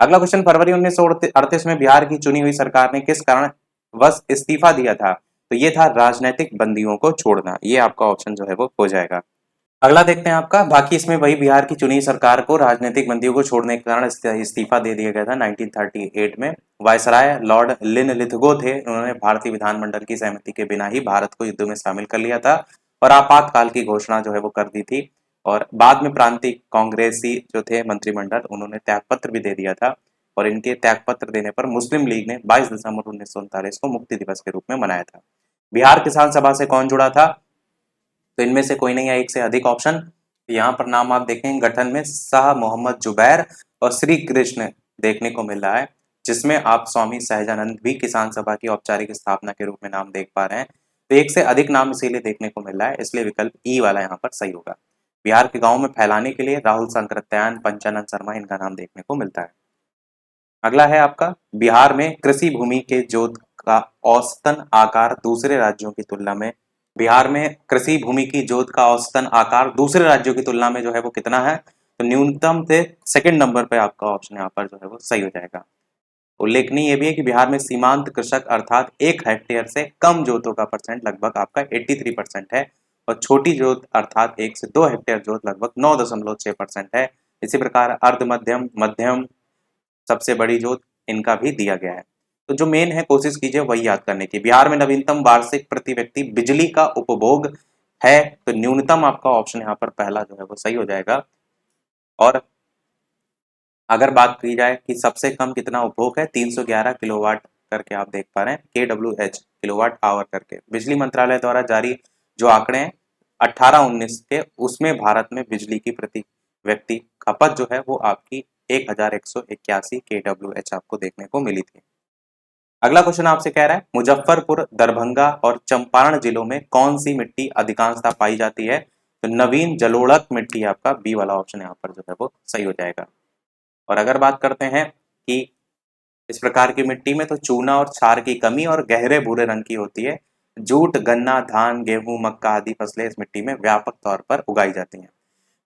अगला क्वेश्चन, फरवरी 1938 में बिहार की चुनी हुई सरकार ने किस कारण वश इस्तीफा दिया था? तो ये था राजनीतिक बंदियों को छोड़ना, ये आपका ऑप्शन जो है वो हो जाएगा। अगला देखते हैं आपका, बाकी इसमें वही बिहार की चुनी सरकार को राजनीतिक बंदियों को छोड़ने के कारण इस्तीफा दे दिया गया था 1938 में। वायसराय लॉर्ड लिनलिथगो थे, उन्होंने भारतीय विधानमंडल की सहमति के बिना ही भारत को युद्ध में शामिल कर लिया था और आपातकाल की घोषणा जो है वो कर दी थी। और बाद में प्रांतीय कांग्रेसी जो थे मंत्रिमंडल, उन्होंने त्यागपत्र भी दे दिया था, और इनके त्यागपत्र देने पर मुस्लिम लीग ने 22 दिसंबर 1939 को मुक्ति दिवस के रूप में मनाया था। बिहार किसान सभा से कौन जुड़ा था? तो इनमें से कोई नहीं है, एक से अधिक ऑप्शन। यहाँ पर नाम आप देखें गठन में शाह मोहम्मद जुबैर और श्री कृष्ण देखने को मिल रहा है, जिसमें आप स्वामी सहजानंद भी किसान सभा की औपचारिक स्थापना के रूप में नाम देख पा रहे हैं। तो एक से अधिक नाम इसीलिए देखने को मिल रहा है, इसलिए विकल्प ई वाला यहाँ पर सही होगा। बिहार के गांव में फैलाने के लिए राहुल सांकृत्यायन, पंचानन शर्मा, इनका नाम देखने को मिलता है। अगला है आपका, बिहार में कृषि भूमि के जोत का औसतन आकार दूसरे राज्यों की तुलना में, बिहार में कृषि भूमि की जोत का औसतन आकार दूसरे राज्यों की तुलना में जो है वो कितना है? तो न्यूनतम से सेकंड नंबर पे आपका ऑप्शन यहाँ पर जो है वो सही हो जाएगा। उल्लेखनीय ये भी है कि बिहार में सीमांत कृषक अर्थात 1 हेक्टेयर से कम जोतों का परसेंट लगभग आपका 83% है, और छोटी जोत अर्थात 1 से 2 हेक्टेयर जोत लगभग 9.6% है। इसी प्रकार अर्ध मध्यम, मध्यम, सबसे बड़ी जोत, इनका भी दिया गया है। तो जो मेन है कोशिश कीजिए वही याद करने की। बिहार में नवीनतम वार्षिक प्रति व्यक्ति बिजली का उपभोग है, तो न्यूनतम आपका ऑप्शन यहाँ पर पहला जो है वो सही हो जाएगा। और अगर बात की जाए कि सबसे कम कितना उपभोग है, 311 किलोवाट करके आप देख पा रहे हैं, KWH किलोवाट आवर करके बिजली मंत्रालय द्वारा जारी जो आंकड़े हैं 18-19 के, उसमें भारत में बिजली की प्रति व्यक्ति खपत जो है वो आपकी 1181 KWH आपको देखने को मिली थी। अगला क्वेश्चन आपसे कह रहा है मुजफ्फरपुर, दरभंगा और चंपारण जिलों में कौन सी मिट्टी अधिकांशतः पाई जाती है? तो नवीन जलोढ़क मिट्टी, आपका बी वाला ऑप्शन यहाँ पर जो है वो सही हो जाएगा। और अगर बात करते हैं कि इस प्रकार की मिट्टी में तो चूना और क्षार की कमी और गहरे भूरे रंग की होती है। जूट, गन्ना, धान, गेहूं, मक्का आदि फसलें इस मिट्टी में व्यापक तौर पर उगाई जाती हैं।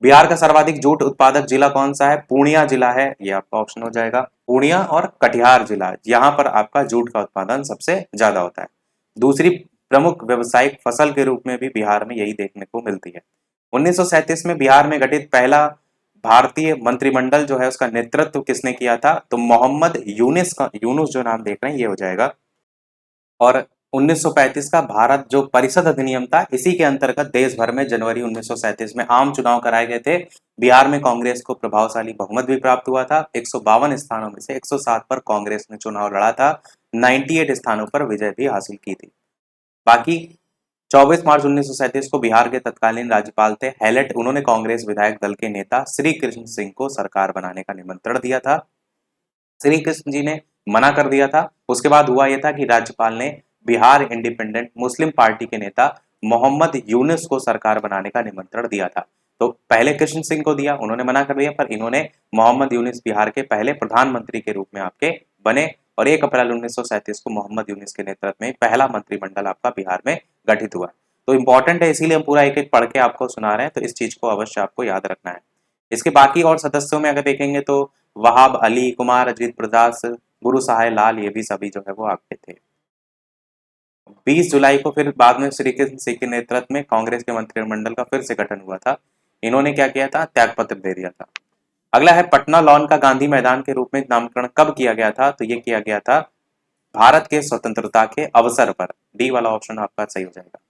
बिहार का सर्वाधिक जूट उत्पादक जिला कौन सा है? पूर्णिया जिला है, ये आपका ऑप्शन हो जाएगा। पूर्णिया और कटिहार जिला, यहाँ पर आपका जूट का उत्पादन सबसे ज्यादा होता है। दूसरी प्रमुख व्यावसायिक फसल के रूप में भी बिहार में यही देखने को मिलती है। 1937 में बिहार में गठित पहला भारतीय मंत्रिमंडल जो है उसका नेतृत्व किसने किया था? तो मोहम्मद यूनिस का, यूनुस जो नाम देख रहे हैं ये हो जाएगा। और 1935 का भारत जो परिषद अधिनियम था, इसी के अंतर्गत देश भर में जनवरी 1937 में आम चुनाव कराए गए थे। बिहार में कांग्रेस को प्रभावशाली बहुमत भी प्राप्त हुआ था। 152 स्थानों में से 107 पर कांग्रेस ने चुनाव लड़ा था, 98 स्थानों पर विजय भी हासिल की थी। बाकी 24 मार्च 1937 को बिहार के तत्कालीन राज्यपाल थे हैलेट, उन्होंने कांग्रेस विधायक दल के नेता श्री कृष्ण सिंह को सरकार बनाने का निमंत्रण दिया था। श्री कृष्ण जी ने मना कर दिया था। उसके बाद हुआ यह था कि राज्यपाल ने बिहार इंडिपेंडेंट मुस्लिम पार्टी के नेता मोहम्मद यूनुस को सरकार बनाने का निमंत्रण दिया था। तो पहले कृष्ण सिंह को दिया, उन्होंने मना कर दिया, पर इन्होंने मोहम्मद यूनुस बिहार के पहले प्रधानमंत्री के रूप में आपके बने, और 1 अप्रैल 1937 को मोहम्मद यूनुस के नेतृत्व में पहला मंत्रिमंडल आपका बिहार में गठित हुआ। तो इंपॉर्टेंट है, इसीलिए हम पूरा एक एक पढ़ के आपको सुना रहे हैं, तो इस चीज को अवश्य आपको याद रखना है। इसके बाकी और सदस्यों में अगर देखेंगे तो वहाब अली, कुमार अजीत प्रकाश, गुरु सहाय लाल, ये भी सभी जो है वो आपके थे। 20 जुलाई को फिर बाद में श्री कृष्ण सिंह के नेतृत्व में कांग्रेस के मंत्रिमंडल का फिर से गठन हुआ था। इन्होंने क्या किया था? त्यागपत्र दे दिया था। अगला है पटना लॉन का गांधी मैदान के रूप में नामकरण कब किया गया था? तो ये किया गया था भारत के स्वतंत्रता के अवसर पर। डी वाला ऑप्शन आपका सही हो जाएगा।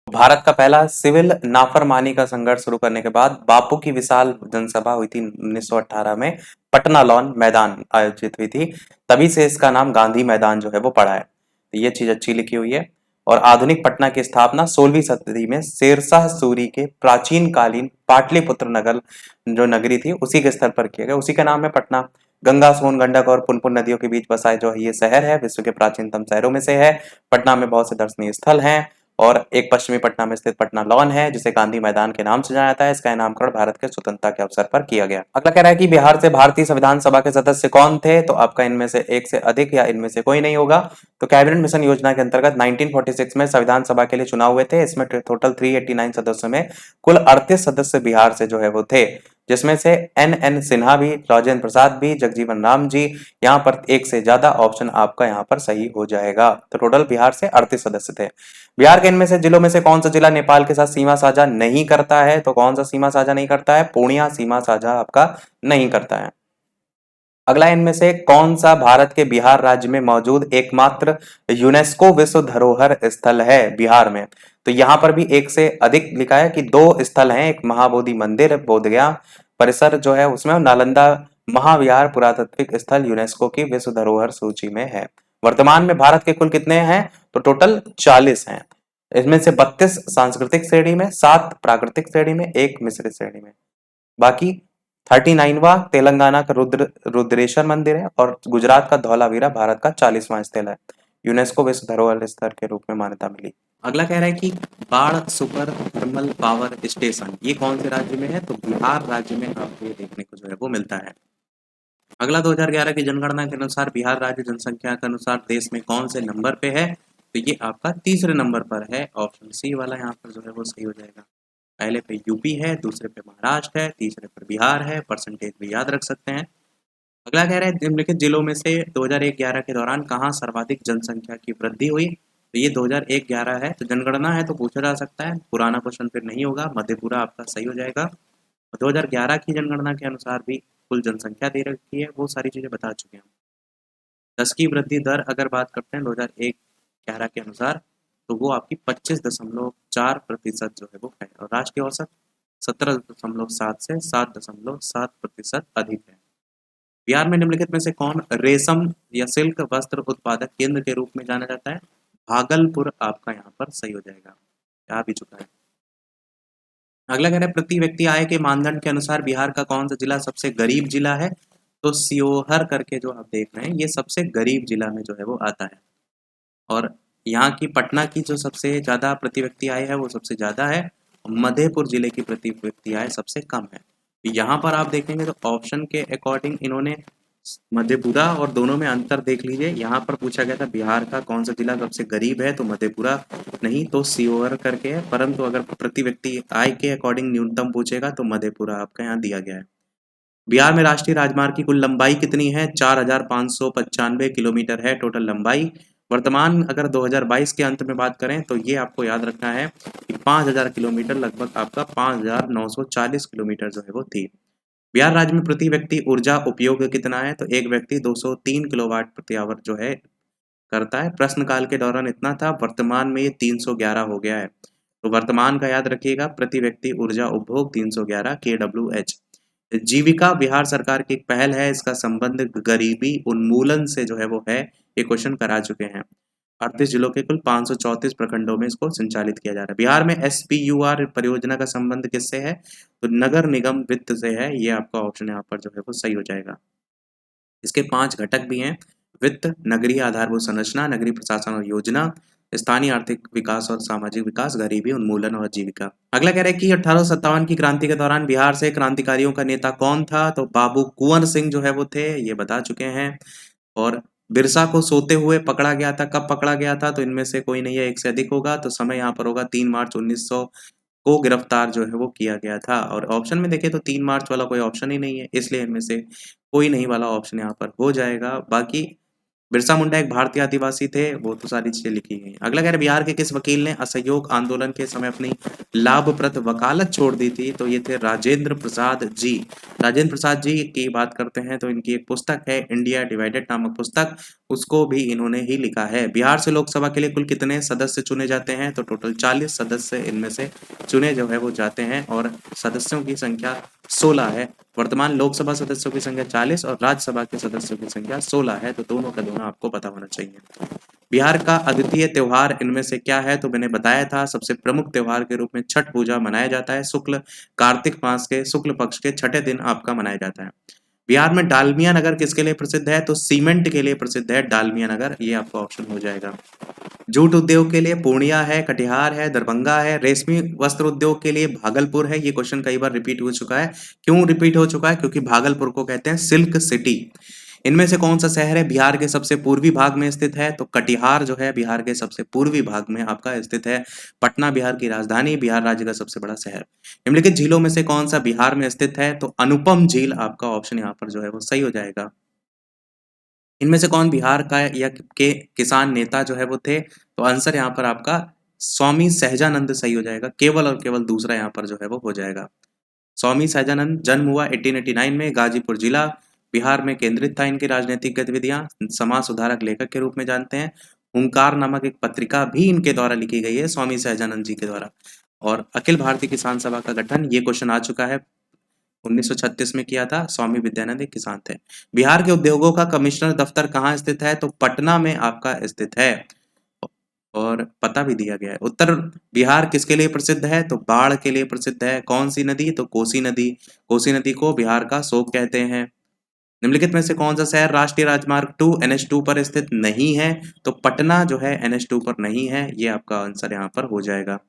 भारत का पहला सिविल नाफरमानी का संघर्ष शुरू करने के बाद बापू की विशाल जनसभा हुई थी 1918 में, पटना लॉन मैदान आयोजित हुई थी, तभी से इसका नाम गांधी मैदान जो है वो पड़ा है। तो ये चीज अच्छी लिखी हुई है। और आधुनिक पटना की स्थापना 16वीं सदी में शेरशाह सूरी के प्राचीन कालीन पाटलिपुत्र नगर जो नगरी थी उसी के स्तर पर किया गया, उसी का नाम है पटना। गंगा, सोन, गंडक और पुनपुन नदियों के बीच बसा जो है ये शहर है, विश्व के प्राचीनतम शहरों में से है। पटना में बहुत से दर्शनीय स्थल हैं, और एक पश्चिमी पटना में स्थित पटना लॉन है जिसे गांधी मैदान के नाम से जाना जाता है। इसका नामकरण भारत के स्वतंत्रता के अवसर पर किया गया। अगला कह रहा है कि बिहार से भारतीय संविधान सभा के सदस्य कौन थे? तो आपका इनमें से एक से अधिक या इनमें से कोई नहीं होगा। तो कैबिनेट मिशन योजना के अंतर्गत 1946 में संविधान सभा के लिए चुनाव हुए थे। इसमें टोटल 389 सदस्यों में कुल 38 सदस्य बिहार से जो है वो थे, जिसमें से एन सिन्हा भी, राजेंद्र प्रसाद भी, जगजीवन राम जी, यहाँ पर एक से ज्यादा ऑप्शन आपका यहाँ पर सही हो जाएगा। तो टोटल बिहार से 38 सदस्य थे। बिहार के इनमें से जिलों में से कौन सा जिला नेपाल के साथ सीमा साझा नहीं करता है? तो कौन सा सीमा साझा नहीं करता है? पूर्णिया सीमा साझा आपका नहीं करता है। अगला इनमें से कौन सा भारत के बिहार राज्य में मौजूद एकमात्र यूनेस्को विश्व धरोहर स्थल है बिहार में? तो यहां पर भी एक से अधिक लिखा है कि 2 स्थल हैं, एक महाबोधि मंदिर बोधगया परिसर जो है उसमें, और नालंदा महाविहार पुरातात्विक स्थल यूनेस्को की विश्व धरोहर सूची में है। वर्तमान में भारत के कुल कितने हैं? तो टोटल 40 हैं। इसमें से 32 सांस्कृतिक श्रेणी में, 7 प्राकृतिक श्रेणी में, 1 मिश्रित श्रेणी में। बाकी 39वां तेलंगाना का रुद्रेश्वर मंदिर है और गुजरात का धौलावीरा भारत का 40वां स्थल है। यूनेस्को विश्व धरोहर स्थल के रूप में मान्यता मिली। अगला कह रहा है कि बाढ़ सुपर थर्मल पावर स्टेशन ये कौन से राज्य में है? तो बिहार राज्य में आपको ये देखने को जो है वो मिलता है। अगला 2011 की जनगणना के अनुसार बिहार राज्य जनसंख्या के अनुसार देश में कौन से नंबर पे है? तो ये आपका तीसरे नंबर पर है। ऑप्शन सी वाला यहाँ पर जो है वो सही हो जाएगा। पहले पे यूपी है, दूसरे पे महाराष्ट्र है, तीसरे पर बिहार है। परसेंटेज भी याद रख सकते हैं। अगला कह रहा है निम्नलिखित जिलों में से 2001-11 के दौरान कहाँ सर्वाधिक जनसंख्या की वृद्धि हुई? तो ये 2001-11 है, तो जनगणना है तो पूछा जा सकता है, पुराना क्वेश्चन फिर नहीं होगा। मधेपुरा आपका सही हो जाएगा। 2011 की जनगणना के अनुसार भी कुल जनसंख्या दे रखी है, वो सारी चीजें बता चुके हैं। 10 की वृद्धि दर अगर बात करते हैं 2001-11 के अनुसार तो वो आपकी 25.4% जो है वो है और राष्ट्रीय औसत 17.7 से 7.7% अधिक है। बिहार में निम्नलिखित में से कौन रेशम या सिल्क वस्त्र उत्पादक केंद्र के रूप में जाना जाता है? भागलपुर आपका यहाँ पर सही हो जाएगा, आ भी चुका है। अगला कह रहा है प्रति व्यक्ति आय के मानदंड के अनुसार बिहार का कौन सा जिला सबसे गरीब जिला है? तो सीहोर करके जो आप देख रहे हैं ये सबसे गरीब जिला में जो है वो आता है और यहाँ की पटना की जो सबसे ज़्यादा प्रति व्यक्ति आय है वो सबसे ज़्यादा है। मधेपुर जिले की प्रति व्यक्ति आय सबसे कम है। यहाँ पर आप देखेंगे तो ऑप्शन के अकॉर्डिंग इन्होंने मधेपुरा और दोनों में अंतर देख लीजिए। यहाँ पर पूछा गया था बिहार का कौन सा जिला सबसे गरीब है तो मधेपुरा नहीं तो सीहोर करके है, परंतु अगर प्रति व्यक्ति आय के अकॉर्डिंग न्यूनतम पूछेगा तो मधेपुरा आपका यहाँ दिया गया है। बिहार में राष्ट्रीय राजमार्ग की कुल लंबाई कितनी है? 4,595 किलोमीटर है टोटल लंबाई। वर्तमान अगर 2022 के अंत में बात करें तो ये आपको याद रखना है कि 5,000 किलोमीटर लगभग आपका 5,940 किलोमीटर जो है वो थी। बिहार राज्य में प्रति व्यक्ति ऊर्जा उपयोग कितना है? तो एक व्यक्ति 203 किलोवाट प्रति आवर जो है करता है। प्रश्नकाल के दौरान इतना था, वर्तमान में ये 311 हो गया है। तो वर्तमान का याद रखिएगा, प्रति व्यक्ति ऊर्जा उपभोग 311 kWh। जीविका बिहार सरकार की एक पहल है, इसका संबंध गरीबी उन्मूलन से जो है वो है। ये क्वेश्चन करा चुके हैं। 38 जिलों के कुल 534 प्रखंडों में इसको संचालित किया जा रहा है। बिहार में SPUR परियोजना का संबंध किससे है? तो नगर निगम वित्त से है। ये आपका ऑप्शन यहाँ पर जो है वो सही हो जाएगा। इसके 5 घटक भी हैं, वित्त, नगरीय आधारभूत संरचना, नगरीय प्रशासन और योजना, स्थानीय आर्थिक विकास और सामाजिक विकास, गरीबी उन्मूलन और जीविका। अगला कह रहा है कि 1857 की क्रांति के दौरान बिहार से क्रांतिकारियों का नेता कौन था? तो बाबू कुंवर सिंह जो है वो थे, ये बता चुके हैं। और बिरसा को सोते हुए पकड़ा गया था, कब पकड़ा गया था? तो इनमें से कोई नहीं है, एक से अधिक होगा, तो समय यहाँ पर होगा 3 मार्च 1900 को गिरफ्तार जो है वो किया गया था। और ऑप्शन में देखें तो 3 मार्च वाला कोई ऑप्शन ही नहीं है, इसलिए इनमें से कोई नहीं वाला ऑप्शन यहाँ पर हो जाएगा। बाकी बिरसा मुंडा एक भारतीय आदिवासी थे, वो तो सारी चीजें लिखी गई। अगला कह रहे बिहार के किस वकील ने असहयोग आंदोलन के समय अपनी लाभप्रद वकालत छोड़ दी थी? तो ये थे राजेंद्र प्रसाद जी। राजेंद्र प्रसाद जी की बात करते हैं तो इनकी एक पुस्तक है इंडिया डिवाइडेड नामक पुस्तक, उसको भी इन्होंने ही लिखा है। बिहार से लोकसभा के लिए कुल कितने सदस्य चुने जाते हैं? तो टोटल 40 सदस्य इनमें से चुने जो है वो जाते हैं और सदस्यों की संख्या 16 है। वर्तमान लोकसभा सदस्यों की संख्या 40 और राज्यसभा के सदस्यों की संख्या 16 है, तो दोनों का दोनों आपको पता होना चाहिए। बिहार का अद्वितीय त्योहार इनमें से क्या है? तो मैंने बताया था, सबसे प्रमुख त्योहार के रूप में छठ पूजा मनाया जाता है। कार्तिक मास के शुक्ल पक्ष के छठे दिन आपका मनाया जाता है। बिहार में डालमिया नगर किसके लिए प्रसिद्ध है? तो सीमेंट के लिए प्रसिद्ध है डालमिया नगर, ये आपका ऑप्शन हो जाएगा। जूट उद्योग के लिए पूर्णिया है, कटिहार है, दरभंगा है। रेशमी वस्त्र उद्योग के लिए भागलपुर है। ये क्वेश्चन कई बार रिपीट हो चुका है। क्यों रिपीट हो चुका है? क्योंकि भागलपुर को कहते हैं सिल्क सिटी। इनमें से कौन सा शहर है बिहार के सबसे पूर्वी भाग में स्थित है? तो कटिहार जो है बिहार के सबसे पूर्वी भाग में आपका स्थित है। पटना बिहार की राजधानी, बिहार राज्य का सबसे बड़ा शहर। निम्नलिखित झीलों में से कौन सा बिहार में स्थित है? तो अनुपम झील आपका ऑप्शन यहाँ पर जो है वो सही हो जाएगा। इनमें से कौन बिहार का या के किसान नेता जो है वो थे? तो आंसर यहाँ पर आपका स्वामी सहजानंद सही हो जाएगा। केवल और केवल दूसरा यहाँ पर जो है वो हो जाएगा। स्वामी सहजानंद जन्म हुआ 1889 में, गाजीपुर जिला बिहार में केंद्रित था। इनकी राजनीतिक गतिविधियां समाज सुधारक लेखक के रूप में जानते हैं। हुंकार नामक एक पत्रिका भी इनके द्वारा लिखी गई है, स्वामी सहजानंद जी के द्वारा। और अखिल भारतीय किसान सभा का गठन, ये क्वेश्चन आ चुका है 1936 में किया था, स्वामी विद्यानंद एक किसान थे। बिहार के उद्योगों का कमिश्नर दफ्तर कहाँ स्थित है? तो पटना में आपका स्थित है और पता भी दिया गया है। उत्तर बिहार किसके लिए प्रसिद्ध है? तो बाढ़ के लिए प्रसिद्ध है। कौन सी नदी? तो कोसी नदी। कोसी नदी को बिहार का शोक कहते हैं। निम्नलिखित में से कौन सा शहर राष्ट्रीय राजमार्ग 2 NH2 पर स्थित नहीं है? तो पटना जो है NH2 पर नहीं है, ये आपका आंसर यहाँ पर हो जाएगा।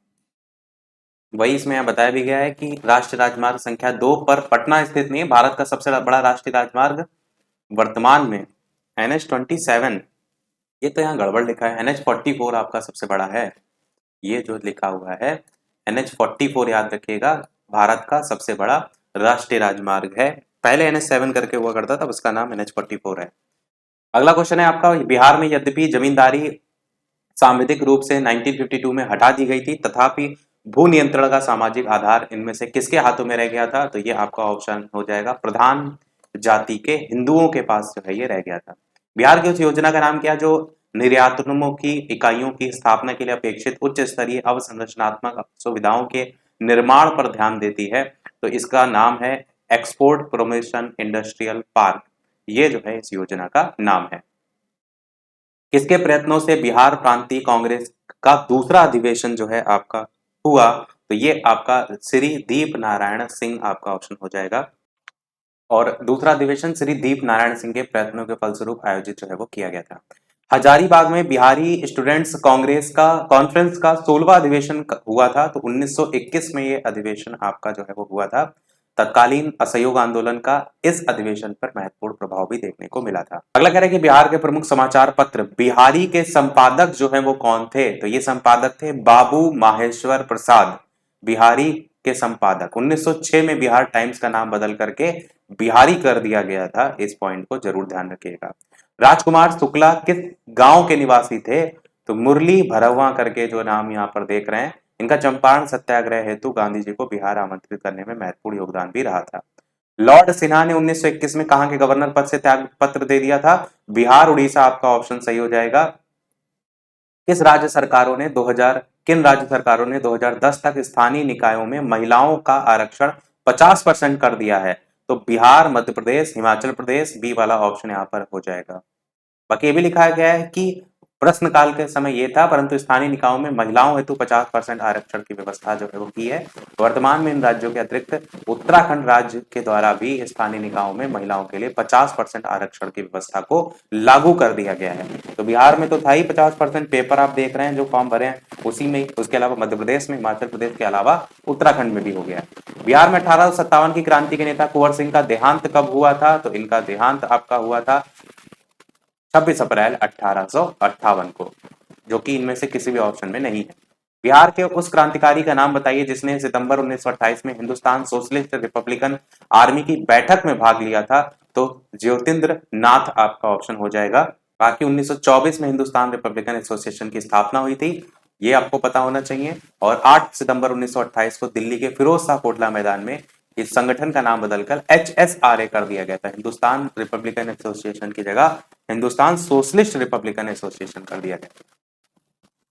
वही इसमें यहाँ बताया भी गया है कि राष्ट्रीय राजमार्ग संख्या 2 पर पटना स्थित नहीं है। भारत का सबसे बड़ा राष्ट्रीय राजमार्ग वर्तमान में NH27, ये तो यहाँ गड़बड़ लिखा है। NH44 आपका सबसे बड़ा है, ये जो लिखा हुआ है NH44 याद रखिएगा, भारत का सबसे बड़ा राष्ट्रीय राजमार्ग है। पहले NH7 करके हुआ करता था, उसका नाम NH44 है। अगला क्वेश्चन है आपका, बिहार में यद्यपि जमींदारी सांविधिक रूप से 1952 में हटा दी गई थी, तथापि भू नियंत्रण का सामाजिक आधार इनमें से किसके हाथों में रह गया था? तो ये आपका ऑप्शन हो जाएगा प्रधान जाति के हिंदुओं के पास जो है ये रह गया था। बिहार की उस योजना का नाम क्या जो निर्यातोन्मुखी इकाइयों की स्थापना के लिए अपेक्षित उच्च स्तरीय अवसंरचनात्मक सुविधाओं के निर्माण पर ध्यान देती है? तो इसका नाम है एक्सपोर्ट प्रमोशन इंडस्ट्रियल पार्क, ये जो है इस योजना का नाम है। किसके प्रयत्नों से बिहार प्रांतीय कांग्रेस का दूसरा अधिवेशन जो है आपका हुआ? तो ये आपका श्री दीप नारायण सिंह आपका ऑप्शन हो जाएगा। और दूसरा अधिवेशन श्री दीप नारायण सिंह के प्रयत्नों के फलस्वरूप आयोजित जो है वो किया गया था। हजारीबाग में बिहारी स्टूडेंट्स कांग्रेस का कॉन्फ्रेंस का 16वां अधिवेशन हुआ था। तो 1921 में ये अधिवेशन आपका जो है वो हुआ था। तत्कालीन असहयोग आंदोलन का इस अधिवेशन पर महत्वपूर्ण प्रभाव भी देखने को मिला था। अगला कह रहे हैं कि बिहार के प्रमुख समाचार पत्र बिहारी के संपादक जो है वो कौन थे? तो ये संपादक थे बाबू माहेश्वर प्रसाद, बिहारी के संपादक। 1906 में बिहार टाइम्स का नाम बदल करके बिहारी कर दिया गया था, इस पॉइंट को जरूर ध्यान रखिएगा। राजकुमार शुक्ला किस गांव के निवासी थे? तो मुरली भरवा करके जो नाम यहाँ पर देख रहे हैं, इनका चंपारण सत्याग्रह हेतु गांधी जी को बिहार आमंत्रित करने में महत्वपूर्ण योगदान भी रहा था। लॉर्ड सिन्हा ने 1921 में कहां के गवर्नर पद से त्याग पत्र दे दिया था? बिहार उड़ीसा आपका ऑप्शन सही हो जाएगा। किन राज्य सरकारों ने 2010 तक स्थानीय निकायों में महिलाओं का आरक्षण 50% कर दिया है? तो बिहार, मध्य प्रदेश, हिमाचल प्रदेश, बी वाला ऑप्शन यहाँ पर हो जाएगा। बाकी ये भी लिखा गया है कि प्रश्नकाल के समय ये था, परंतु स्थानीय निकायों में महिलाओं हेतु 50% आरक्षण की व्यवस्था जो है वो की है। वर्तमान में इन राज्यों के अतिरिक्त उत्तराखंड राज्य के द्वारा भी स्थानीय निकायों में महिलाओं के लिए 50% आरक्षण की व्यवस्था को लागू कर दिया गया है। तो बिहार में तो था ही 50%, पेपर आप देख रहे हैं जो फॉर्म भरे हैं उसी में, उसके अलावा मध्य प्रदेश में, हिमाचल प्रदेश के अलावा उत्तराखंड में भी हो गया। बिहार में 1857 की क्रांति के नेता कुंवर सिंह का देहांत कब हुआ था? तो इनका देहांत आपका हुआ था 26 अप्रैल 1858 को, जो कि इनमें से किसी भी ऑप्शन में नहीं है। बिहार के उस क्रांतिकारी का नाम बताइए जिसने सितंबर 1928 में हिंदुस्तान सोशलिस्ट रिपब्लिकन आर्मी की बैठक में भाग लिया था? तो ज्योतिन्द्र नाथ आपका ऑप्शन हो जाएगा। बाकी 1924 में हिंदुस्तान रिपब्लिकन एसोसिएशन की स्थापना हुई थी, ये आपको पता होना चाहिए। और 8 सितंबर 1928 को दिल्ली के फिरोज शाह कोटला मैदान में इस संगठन का नाम बदलकर HSRA कर दिया गया था। हिंदुस्तान रिपब्लिकन एसोसिएशन की जगह हिंदुस्तान सोशलिस्ट रिपब्लिकन एसोसिएशन कर दिया गया।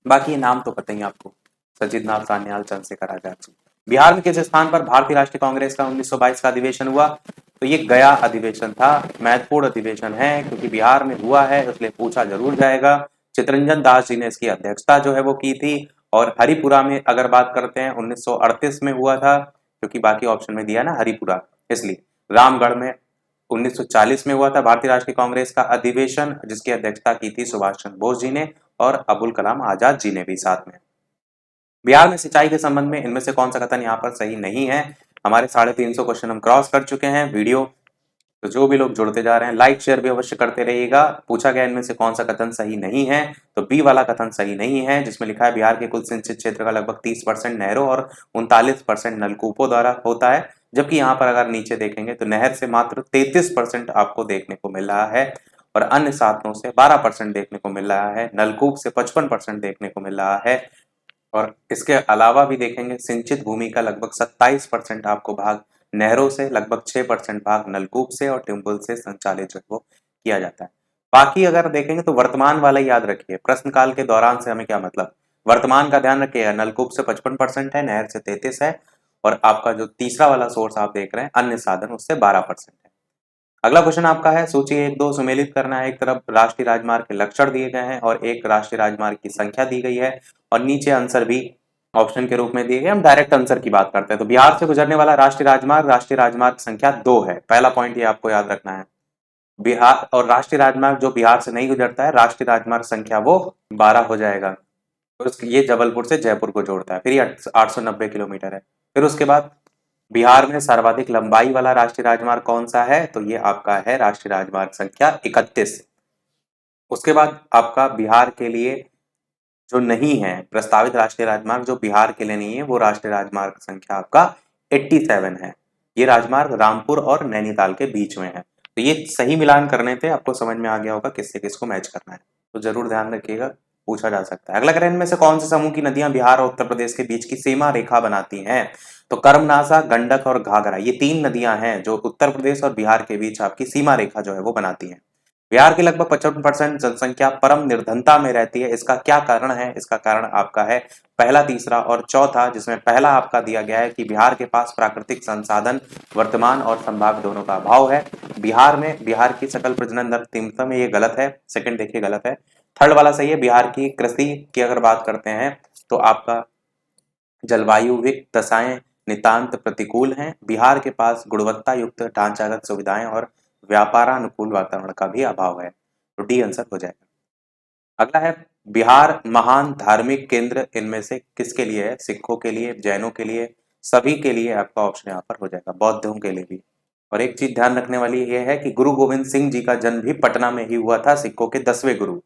बाकी ये नाम तो पता ही आपको, सचिद नाथ सान्याल, चंद्रशेखर आजाद जी। बिहार में किस स्थान पर भारतीय राष्ट्रीय कांग्रेस का 1922 का अधिवेशन हुआ? तो ये गया अधिवेशन था। महत्वपूर्ण अधिवेशन है क्योंकि बिहार में हुआ है, इसलिए पूछा जरूर जाएगा। चितरंजन दास जी ने इसकी अध्यक्षता जो है वो की थी। और हरिपुरा में अगर बात करते हैं 1938 में हुआ था, क्योंकि बाकी ऑप्शन में दिया ना हरिपुरा, इसलिए। रामगढ़ में 1940 में हुआ था भारतीय राष्ट्रीय कांग्रेस का अधिवेशन, जिसकी अध्यक्षता की थी सुभाष चंद्र बोस जी ने और अबुल कलाम आजाद जी ने भी साथ में। बिहार में सिंचाई के संबंध में इनमें से कौन सा कथन यहाँ पर सही नहीं है? हमारे 350 क्वेश्चन हम क्रॉस कर चुके हैं वीडियो, तो जो भी लोग जुड़ते जा रहे हैं लाइक शेयर भी अवश्य करते रहिएगा। पूछा गया इनमें से कौन सा कथन सही नहीं है? तो बी वाला कथन सही नहीं है, जिसमें लिखा है बिहार के कुल सिंचित क्षेत्र का लगभग 30% नहरों और 39% नलकूपों द्वारा होता है। जबकि यहाँ पर अगर नीचे देखेंगे तो नहर से मात्र 33% आपको देखने को मिल रहा है और अन्य साधनों से 12% देखने को मिल रहा है, नलकूप से 55% देखने को मिल रहा है। और इसके अलावा भी देखेंगे सिंचित भूमि का लगभग 27% आपको भाग नहरों से, लगभग 6% भाग नलकूप से और ट्यूबवेल से संचालित जो है वो किया जाता है। बाकी अगर देखेंगे तो वर्तमान वाला याद रखिए, प्रश्नकाल के दौरान से हमें क्या मतलब, वर्तमान का ध्यान रखिएगा। नलकूप से 55% है, नहर से 33 है और आपका जो तीसरा वाला सोर्स आप देख रहे हैं अन्य साधन उससे 12% है। अगला क्वेश्चन आपका है, सूची 1-2 सुमेलित करना है। एक तरफ राष्ट्रीय राजमार्ग के लक्षण दिए गए हैं और एक राष्ट्रीय राजमार्ग की संख्या दी गई है और नीचे आंसर भी ऑप्शन के रूप में दिए गए। हम डायरेक्ट आंसर की बात करते हैं। तो बिहार से गुजरने वाला राष्ट्रीय राजमार्ग संख्या 2 है। पहला पॉइंट ये आपको याद रखना है। बिहार और राष्ट्रीय राजमार्ग जो बिहार से नहीं गुजरता है, राष्ट्रीय राजमार्ग संख्या वो 12 हो जाएगा। तो ये जबलपुर से जयपुर को जोड़ता है। फिर ये 890 किलोमीटर है। फिर उसके बाद बिहार में सर्वाधिक लंबाई वाला राष्ट्रीय राजमार्ग कौन सा है? तो ये आपका है राष्ट्रीय राजमार्ग संख्या 31। उसके बाद आपका बिहार के लिए जो नहीं है, प्रस्तावित राष्ट्रीय राजमार्ग जो बिहार के लिए नहीं है, वो राष्ट्रीय राजमार्ग संख्या आपका 87 है। ये राजमार्ग रामपुर और नैनीताल के बीच में है। तो ये सही मिलान करने थे, आपको समझ में आ गया होगा किससे किसको मैच करना है। तो जरूर ध्यान रखिएगा, पूछा जा सकता है। अगला करें, इनमें से कौन से समूह की नदियां बिहार और उत्तर प्रदेश के बीच की सीमा रेखा बनाती हैं? तो कर्मनासा, गंडक और घाघरा, ये 3 नदियां हैं जो उत्तर प्रदेश और बिहार के बीच आपकी सीमा रेखा जो है वो बनाती हैं। बिहार की लगभग 55% जनसंख्या परम निर्धनता में रहती है। इसका क्या कारण है? इसका कारण आपका है पहला, तीसरा और चौथा, जिसमें पहला आपका दिया गया है कि बिहार के पास प्राकृतिक संसाधन वर्तमान और संभाव्य दोनों का अभाव है। बिहार की सकल प्रजनन दर तीव्रता में, ये गलत है। सेकंड देखिए गलत है। थर्ड वाला सही है। बिहार की कृषि की अगर बात करते हैं तो आपका जलवायु दशाएं नितांत प्रतिकूल हैं। बिहार के पास गुणवत्ता युक्त ढांचागत सुविधाएं और व्यापारानुकूल वातावरण का भी अभाव है। तो डी आंसर हो जाएगा। अगला है, बिहार महान धार्मिक केंद्र इनमें से किसके लिए है? सिखों के लिए, जैनों के लिए, सभी के लिए आपका ऑप्शन यहाँ पर हो जाएगा, बौद्धों के लिए भी। और एक चीज ध्यान रखने वाली यह है कि गुरु गोविंद सिंह जी का जन्म भी पटना में ही हुआ था, सिखों के 10वें गुरु।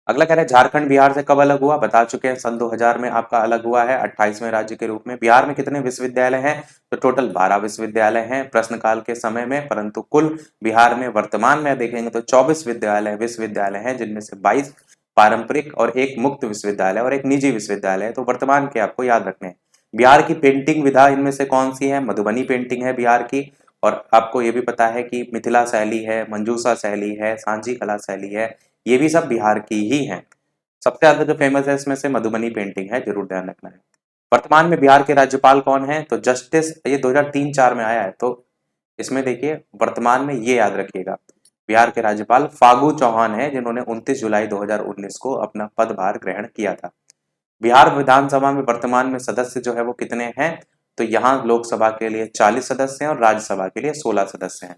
अगला कह रहे हैं, झारखंड बिहार से कब अलग हुआ? बता चुके हैं, सन 2000 में आपका अलग हुआ है 28वें राज्य के रूप में। बिहार में कितने विश्वविद्यालय हैं? तो टोटल 12 विश्वविद्यालय हैं प्रश्न काल के समय में, परंतु कुल बिहार में वर्तमान में देखेंगे तो 24 विश्वविद्यालय हैं, जिनमें से 22 पारंपरिक और एक मुक्त विश्वविद्यालय और एक निजी विश्वविद्यालय है। तो वर्तमान के आपको याद रखने हैं। बिहार की पेंटिंग विधा इनमें से कौन सी है? मधुबनी पेंटिंग है बिहार की। और आपको ये भी पता है कि मिथिला शैली है, मंजूषा शैली है, सांची कला शैली है, ये भी सब बिहार की ही हैं। सबसे ज्यादा जो फेमस है इसमें से मधुबनी पेंटिंग है, जरूर ध्यान रखना है। वर्तमान में बिहार के राज्यपाल कौन है? तो जस्टिस, ये 2003-4 में आया है, तो इसमें देखिए वर्तमान में ये याद रखिएगा, बिहार के राज्यपाल फागू चौहान है, जिन्होंने 29 जुलाई 2019 को अपना पदभार ग्रहण किया था। बिहार विधानसभा में वर्तमान में सदस्य जो है वो कितने हैं? तो यहाँ लोकसभा के लिए 40 सदस्य हैं और राज्यसभा के लिए 16 सदस्य हैं।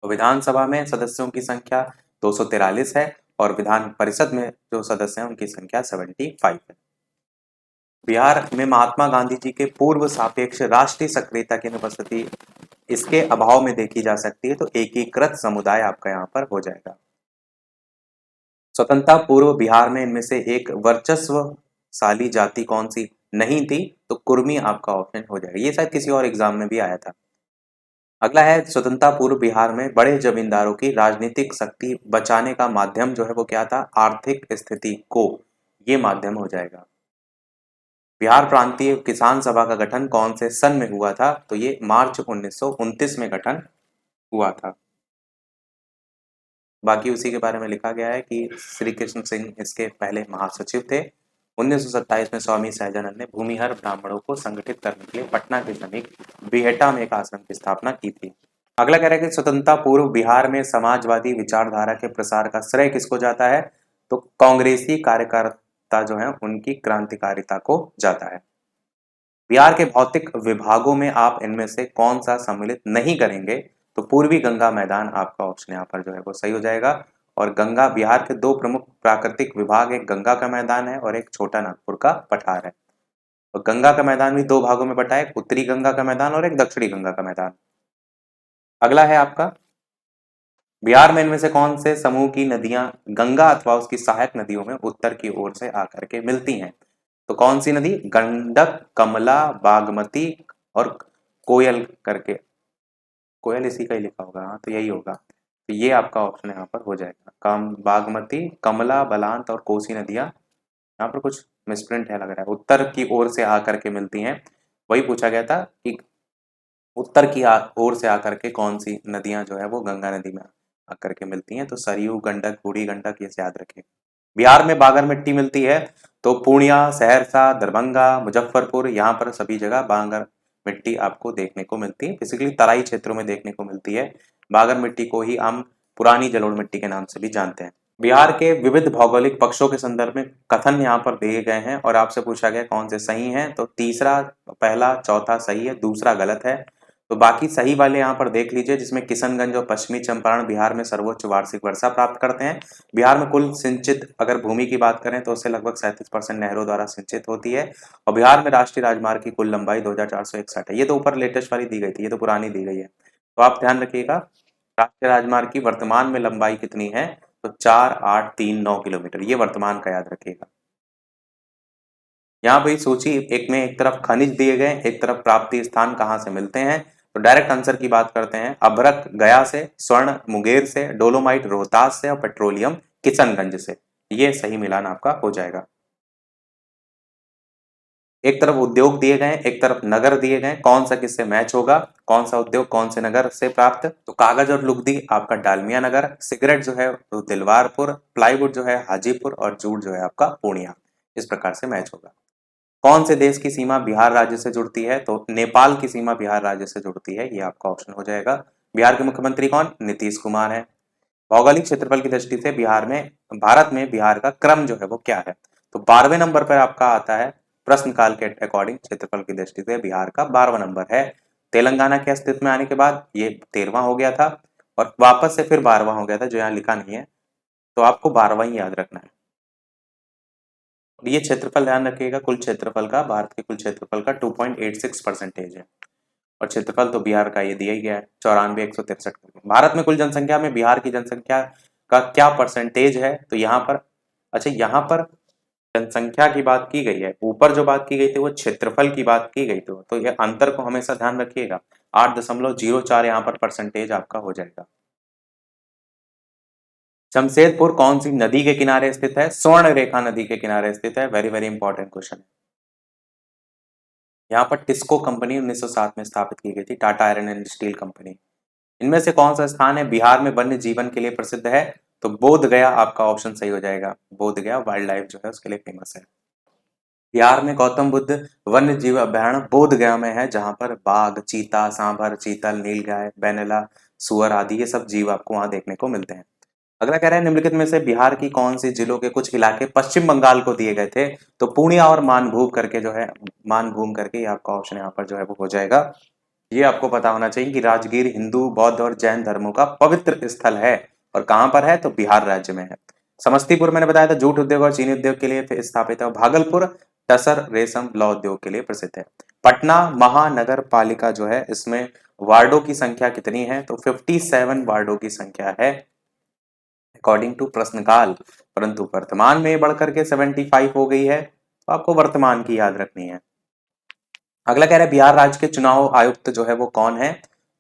तो विधानसभा में सदस्यों की संख्या 243 है और विधान परिषद में जो सदस्य हैं उनकी संख्या 75 है। बिहार में महात्मा गांधी जी के पूर्व सापेक्ष राष्ट्रीय सक्रियता की अनुपस्थिति इसके अभाव में देखी जा सकती है। तो एकीकृत समुदाय आपका यहाँ पर हो जाएगा। स्वतंत्रता पूर्व बिहार में इनमें से एक वर्चस्वशाली जाति कौन सी नहीं थी? तो कुर्मी आपका ऑप्शन हो जाएगा। ये शायद किसी और एग्जाम में भी आया था। अगला है, स्वतंत्रता पूर्व बिहार में बड़े जमींदारों की राजनीतिक शक्ति बचाने का माध्यम जो है वो क्या था? आर्थिक स्थिति को, ये माध्यम हो जाएगा। बिहार प्रांतीय किसान सभा का गठन कौन से सन में हुआ था? तो ये मार्च 1929 में गठन हुआ था। बाकी उसी के बारे में लिखा गया है कि श्री कृष्ण सिंह इसके पहले महासचिव थे। 1927 में स्वामी सहजानंद ने भूमिहर ब्राह्मणों को संगठित करने के लिए पटना के समीप बिहटा में एक आश्रम की स्थापना की थी। अगला कह रहा है कि स्वतंत्रता पूर्व बिहार में समाजवादी विचारधारा के प्रसार का श्रेय किसको जाता है? तो कांग्रेसी कार्यकर्ता जो है उनकी क्रांतिकारिता को जाता है। बिहार के भौतिक विभागों में आप इनमें से कौन सा सम्मिलित नहीं करेंगे? तो पूर्वी गंगा मैदान आपका ऑप्शन यहाँ पर जो है वो सही हो जाएगा। और गंगा, बिहार के 2 प्रमुख प्राकृतिक विभाग, एक गंगा का मैदान है और एक छोटा नागपुर का पठार है। तो गंगा का मैदान भी 2 भागों में बटा है, एक उत्तरी गंगा का मैदान और एक दक्षिणी गंगा का मैदान। अगला है आपका, बिहार में इनमें से कौन से समूह की नदियां गंगा अथवा उसकी सहायक नदियों में उत्तर की ओर से आकर के मिलती हैं? तो कौन सी नदी? गंडक, कमला, बागमती और कोयल करके, कोयल इसी का ही लिखा होगा, हाँ तो यही होगा। तो ये आपका ऑप्शन यहाँ पर हो जाएगा। बागमती, कमला, बलांत और कोसी नदियां, यहाँ पर कुछ मिसप्रिंट है लग रहा है, उत्तर की ओर से आकर के मिलती हैं। वही पूछा गया था कि उत्तर की ओर से आकर के कौन सी नदियां जो है वो गंगा नदी में आकर के मिलती हैं? तो सरयू, गंडक, बूढ़ी गंडक, ये याद रखें। बिहार में बागर मिट्टी मिलती है तो पूर्णिया, सहरसा, दरभंगा, मुजफ्फरपुर, यहाँ पर सभी जगह बांगर मिट्टी आपको देखने को मिलती है। बेसिकली तराई क्षेत्रों में देखने को मिलती है। बांगर मिट्टी को ही हम पुरानी जलोढ़ मिट्टी के नाम से भी जानते हैं। बिहार के विविध भौगोलिक पक्षों के संदर्भ में कथन यहाँ पर दिए गए हैं और आपसे पूछा गया कौन से सही हैं। तो तीसरा, पहला, चौथा सही है, दूसरा गलत है। तो बाकी सही वाले यहाँ पर देख लीजिए, जिसमें किशनगंज और पश्चिमी चंपारण बिहार में सर्वोच्च वार्षिक वर्षा प्राप्त करते हैं। बिहार में कुल सिंचित अगर भूमि की बात करें तो उससे लगभग 37% नहरों द्वारा सिंचित होती है। और बिहार में राष्ट्रीय राजमार्ग की कुल लंबाई 2461 है। ये तो ऊपर लेटेस्ट वाली दी गई थी, ये तो पुरानी दी गई है। तो आप ध्यान रखिएगा, राष्ट्रीय राजमार्ग की वर्तमान में लंबाई कितनी है, तो 4839 किलोमीटर, ये वर्तमान का याद रखिएगा। यहाँ पे सोचिए, एक में एक तरफ खनिज दिए गए, एक तरफ प्राप्ति स्थान कहाँ से मिलते हैं। तो डायरेक्ट आंसर की बात करते हैं, अभ्रक गया से, स्वर्ण मुंगेर से, डोलोमाइट रोहतास से और पेट्रोलियम किशनगंज से। ये सही मिलान आपका हो जाएगा। एक तरफ उद्योग दिए गए, एक तरफ नगर दिए गए, कौन सा किससे मैच होगा, कौन सा उद्योग कौन से नगर से प्राप्त। तो कागज और लुगदी आपका डालमिया नगर, सिगरेट जो है वो दिलवारपुर, प्लाईवुड जो है हाजीपुर और जूट जो है आपका पूर्णिया। इस प्रकार से मैच होगा। कौन से देश की सीमा बिहार राज्य से जुड़ती है, तो नेपाल की सीमा बिहार राज्य से जुड़ती है, ये आपका ऑप्शन हो जाएगा। बिहार के मुख्यमंत्री कौन, नीतीश कुमार है। भौगोलिक क्षेत्रफल की दृष्टि से भारत में बिहार का क्रम जो है वो क्या है, तो 12वें नंबर पर आपका आता है। प्रश्न काल के अकॉर्डिंग क्षेत्रफल की दृष्टि से बिहार का 12वां नंबर है। तेलंगाना के अस्तित्व में आने के बाद ये 13वां हो गया था और वापस से फिर 12वां हो गया था, जो यहाँ लिखा नहीं है, तो आपको 12वां ही याद रखना है। ये क्षेत्रफल ध्यान रखिएगा, कुल क्षेत्रफल का, भारत के कुल क्षेत्रफल का 2.86% है। और क्षेत्रफल तो बिहार का ये दिया ही गया है, 94,163। भारत में कुल जनसंख्या में बिहार की जनसंख्या का क्या परसेंटेज है, तो यहाँ पर, अच्छा यहाँ पर जनसंख्या की बात की गई है, ऊपर जो बात की गई थी वो क्षेत्रफल की बात की गई थी। तो ये अंतर को हमेशा ध्यान रखिएगा। 8.04 यहाँ पर परसेंटेज आपका हो जाएगा। जमशेदपुर कौन सी नदी के किनारे स्थित है, स्वर्ण रेखा नदी के किनारे स्थित है। वेरी वेरी इंपॉर्टेंट क्वेश्चन है। यहाँ पर टिस्को कंपनी 1907 में स्थापित की गई थी, Tata iron and steel company. इनमें से कौन सा स्थान है बिहार में वन्य जीवन के लिए प्रसिद्ध है, तो बोध गया आपका ऑप्शन सही हो जाएगा। बोध गया वाइल्ड लाइफ जो है उसके लिए फेमस है। बिहार में गौतम बुद्ध वन्य जीव अभयारण्य बोध गया में है, जहां पर बाघ, चीता, सांभर, चीतल, नीलगाय, बैनला, सुअर आदि ये सब जीव आपको वहां देखने को मिलते हैं। अगला कह रहा है, निम्नलिखित में से बिहार की कौन सी जिलों के कुछ इलाके पश्चिम बंगाल को दिए गए थे, तो पूर्णिया और मानभूम करके जो है, मानभूम करके ये आपका ऑप्शन यहाँ पर जो है वो हो जाएगा। ये आपको पता होना चाहिए कि राजगीर हिंदू, बौद्ध और जैन धर्मों का पवित्र स्थल है और कहां पर है, तो बिहार राज्य में है। समस्तीपुर मैंने बताया था जूट उद्योग और चीनी उद्योग के लिए स्थापित है। भागलपुर टसर रेशम लौ उद्योग के लिए प्रसिद्ध है। पटना महानगर पालिका जो है, इसमें वार्डों की संख्या कितनी है, तो 57 वार्डों की संख्या है अकॉर्डिंग टू प्रश्नकाल, परंतु वर्तमान में बढ़कर के 75 हो गई है। तो आपको वर्तमान की याद रखनी है। अगला कह रहा है, बिहार राज्य के चुनाव आयुक्त जो है वो कौन है,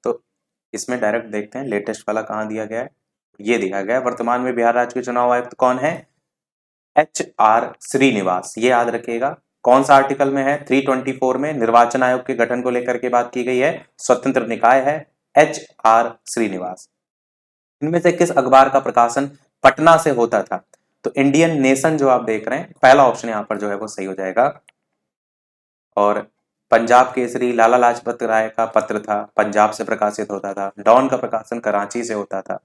तो इसमें डायरेक्ट देखते हैं लेटेस्ट वाला कहाँ दिया गया है। ये दिया गया है, वर्तमान में बिहार राज्य के चुनाव आयुक्त कौन है, HR श्रीनिवास। ये याद रखिएगा। कौन सा आर्टिकल में है, 324 में निर्वाचन आयोग के गठन को लेकर के बात की गई है, स्वतंत्र निकाय है, HR श्रीनिवास। इनमें से किस अखबार का प्रकाशन पटना से होता था, तो इंडियन नेशन जो आप देख रहे हैं, पहला ऑप्शन यहाँ पर जो है वो सही हो जाएगा। और पंजाब केसरी लाला लाजपत राय का पत्र था, पंजाब से प्रकाशित होता था। डॉन का प्रकाशन कराची से होता था।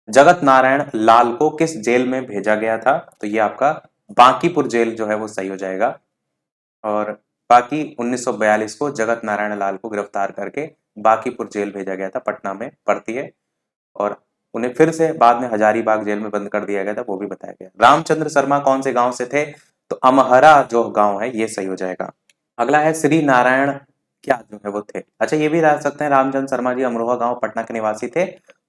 जगत नारायण लाल को किस जेल में भेजा गया था, तो ये आपका बांकीपुर जेल जो है वो सही हो जाएगा। और बाकी 1942 को जगत नारायण लाल को गिरफ्तार करके बांकीपुर जेल भेजा गया था, पटना में पड़ती है। और उन्हें फिर से बाद में हजारीबाग जेल में बंद कर दिया गया था, वो भी बताया गया। रामचंद्र शर्मा कौन से गांव से थे, तो अमहरा जो गांव है ये सही हो जाएगा। अगला है श्री नारायण क्या जो है वो थे, अच्छा ये भी रह सकते हैं, रामचंद्र शर्मा जी अमरोहा गांव पटना के निवासी थे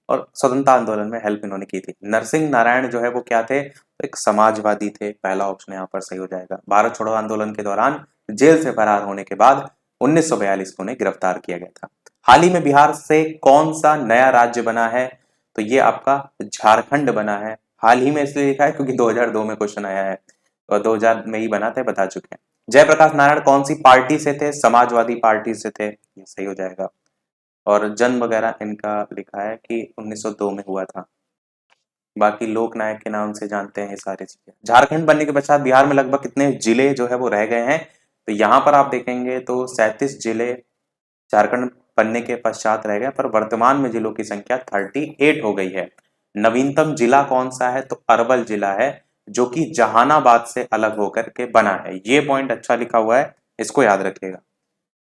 और स्वतंत्रता आंदोलन में हेल्प इन्होंने की थी। नरसिंह नारायण जो है वो क्या थे, तो एक समाजवादी थे, पहला ऑप्शन यहाँ पर सही हो जाएगा। भारत छोड़ो आंदोलन के दौरान जेल से फरार होने के बाद 1942 को उन्हें गिरफ्तार किया गया था। हाल ही में बिहार से कौन सा नया राज्य बना है, तो ये आपका झारखंड बना है। हाल ही में इसलिए लिखा है क्योंकि 2002 में क्वेश्चन आया है और 2000 में ही बना था, बता चुके हैं। जयप्रकाश नारायण कौन सी पार्टी से थे, समाजवादी पार्टी से थे, ये सही हो जाएगा। और जन्म वगैरह इनका लिखा है कि 1902 में हुआ था। बाकी लोक नायक के नाम से जानते हैं ये सारी चीजें। झारखंड बनने के पश्चात बिहार में लगभग कितने जिले जो है वो रह गए हैं, तो यहाँ पर आप देखेंगे तो 37 जिले झारखंड बनने के पश्चात रह गए, पर वर्तमान में जिलों की संख्या 38 हो गई है। नवीनतम जिला कौन सा है, तो अरवल जिला है, जो कि जहानाबाद से अलग होकर के बना है। ये पॉइंट अच्छा लिखा हुआ है, इसको याद रखिएगा।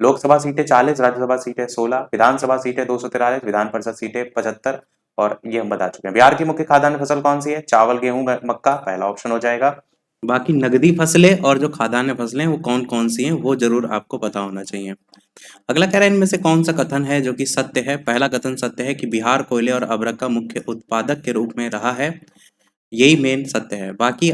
लोकसभा सीटें 40, राज्यसभा सीटें 16, विधानसभा सीटें 243, विधान परिषद सीटें 75, और ये हम बता चुके हैं। बिहार की मुख्य खाद्यान्न फसल कौन सी है, चावल, गेहूं, मक्का, पहला ऑप्शन हो जाएगा। बाकी नगदी फसलें और जो खाद्यान्न फसलें वो कौन कौन सी हैं वो जरूर आपको पता होना चाहिए। अगला कह रहा है इनमें से कौन सा कथन है जो कि सत्य है। पहला कथन सत्य है कि बिहार कोयले और अभ्रक का मुख्य उत्पादक के रूप में रहा है, यही मेन सत्य है। बाकी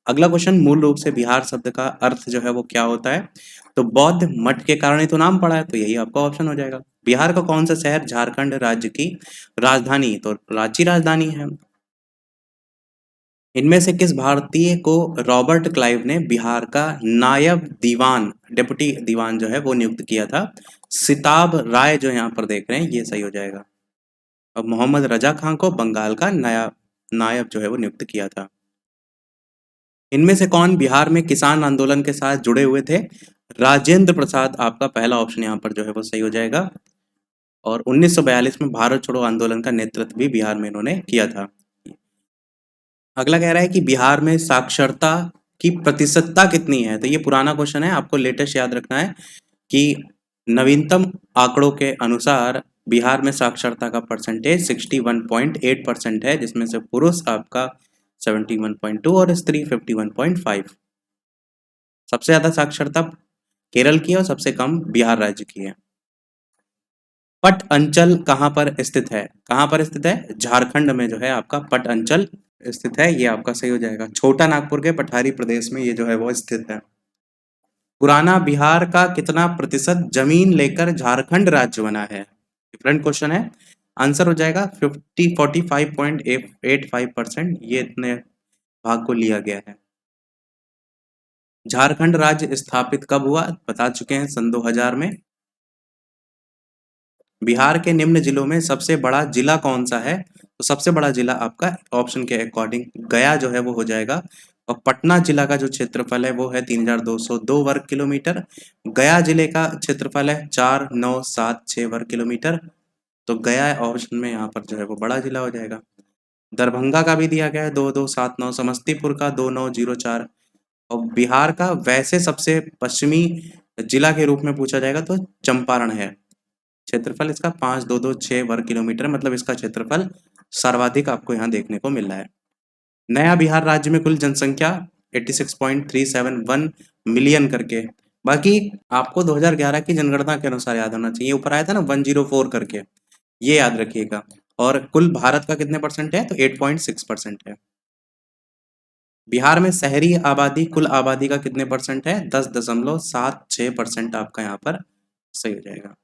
अगला क्वेश्चन, मूल रूप से बिहार शब्द का अर्थ जो है वो क्या होता है, तो बौद्ध मठ के कारण ही तो नाम पड़ा है, तो यही आपका ऑप्शन हो जाएगा। बिहार का कौन सा शहर झारखंड राज्य की राजधानी, तो रांची राजधानी है। इनमें से किस भारतीय को रॉबर्ट क्लाइव ने बिहार का नायब दीवान, डिप्टी दीवान जो है वो नियुक्त किया था। सिताब राय जो यहाँ पर देख रहे हैं ये सही हो जाएगा। अब मोहम्मद रजा खान को बंगाल का नया नायब जो है वो नियुक्त किया था। इनमें से कौन बिहार में किसान आंदोलन के साथ जुड़े हुए थे, राजेंद्र प्रसाद आपका पहला ऑप्शन यहाँ पर जो है वो सही हो जाएगा। और 1942 में भारत छोड़ो आंदोलन का नेतृत्व भी बिहार में इन्होंने किया था। अगला कह रहा है कि बिहार में साक्षरता की प्रतिशतता कितनी है, तो ये पुराना क्वेश्चन है, आपको लेटेस्ट याद रखना है कि नवीनतम आंकड़ों के अनुसार बिहार में साक्षरता का परसेंटेज 61.8% है, जिसमें से पुरुष आपका 71.2 और स्त्री 51.5। सबसे ज्यादा साक्षरता केरल की है और सबसे कम बिहार राज्य की है। पट अंचल कहाँ पर स्थित है, कहाँ पर स्थित है, झारखंड में जो है आपका पट अंचल स्थित है, ये आपका सही हो जाएगा। छोटा नागपुर के पठारी प्रदेश में ये जो है वो स्थित है। पुराना बिहार का कितना प्रतिशत जमीन लेकर झारखंड राज्य बना है, डिफरेंट क्वेश्चन है। आंसर हो जाएगा 45.85%, ये इतने भाग को लिया गया है। झारखंड राज्य स्थापित कब हुआ, बता चुके हैं, सन 2000 में। बिहार के निम्न जिलों में सबसे बड़ा जिला कौन सा है, तो सबसे बड़ा जिला आपका ऑप्शन के अकॉर्डिंग गया जो है वो हो जाएगा। और पटना जिला का जो क्षेत्रफल है वो है 3202 वर्ग किलोमीटर। गया जिले का क्षेत्रफल है 4976 वर्ग किलोमीटर, तो गया ऑप्शन में यहाँ पर जो है वो बड़ा जिला हो जाएगा। दरभंगा का भी दिया गया है 2279, समस्तीपुर का 2904, और बिहार का वैसे सबसे पश्चिमी जिला के रूप में पूछा जाएगा तो चंपारण है। क्षेत्रफल इसका 5226 वर्ग किलोमीटर, मतलब इसका क्षेत्रफल सर्वाधिक आपको यहाँ देखने को मिल रहा है। नया बिहार राज्य में कुल जनसंख्या 86.371 मिलियन करके। बाकी आपको 2011 की जनगणना के अनुसार याद होना चाहिए, ऊपर आया था ना 104 करके, ये याद रखिएगा। और कुल भारत का कितने परसेंट है, तो 8.6% है। बिहार में शहरी आबादी कुल आबादी का कितने परसेंट है, 10.76% आपका यहाँ पर सही हो जाएगा।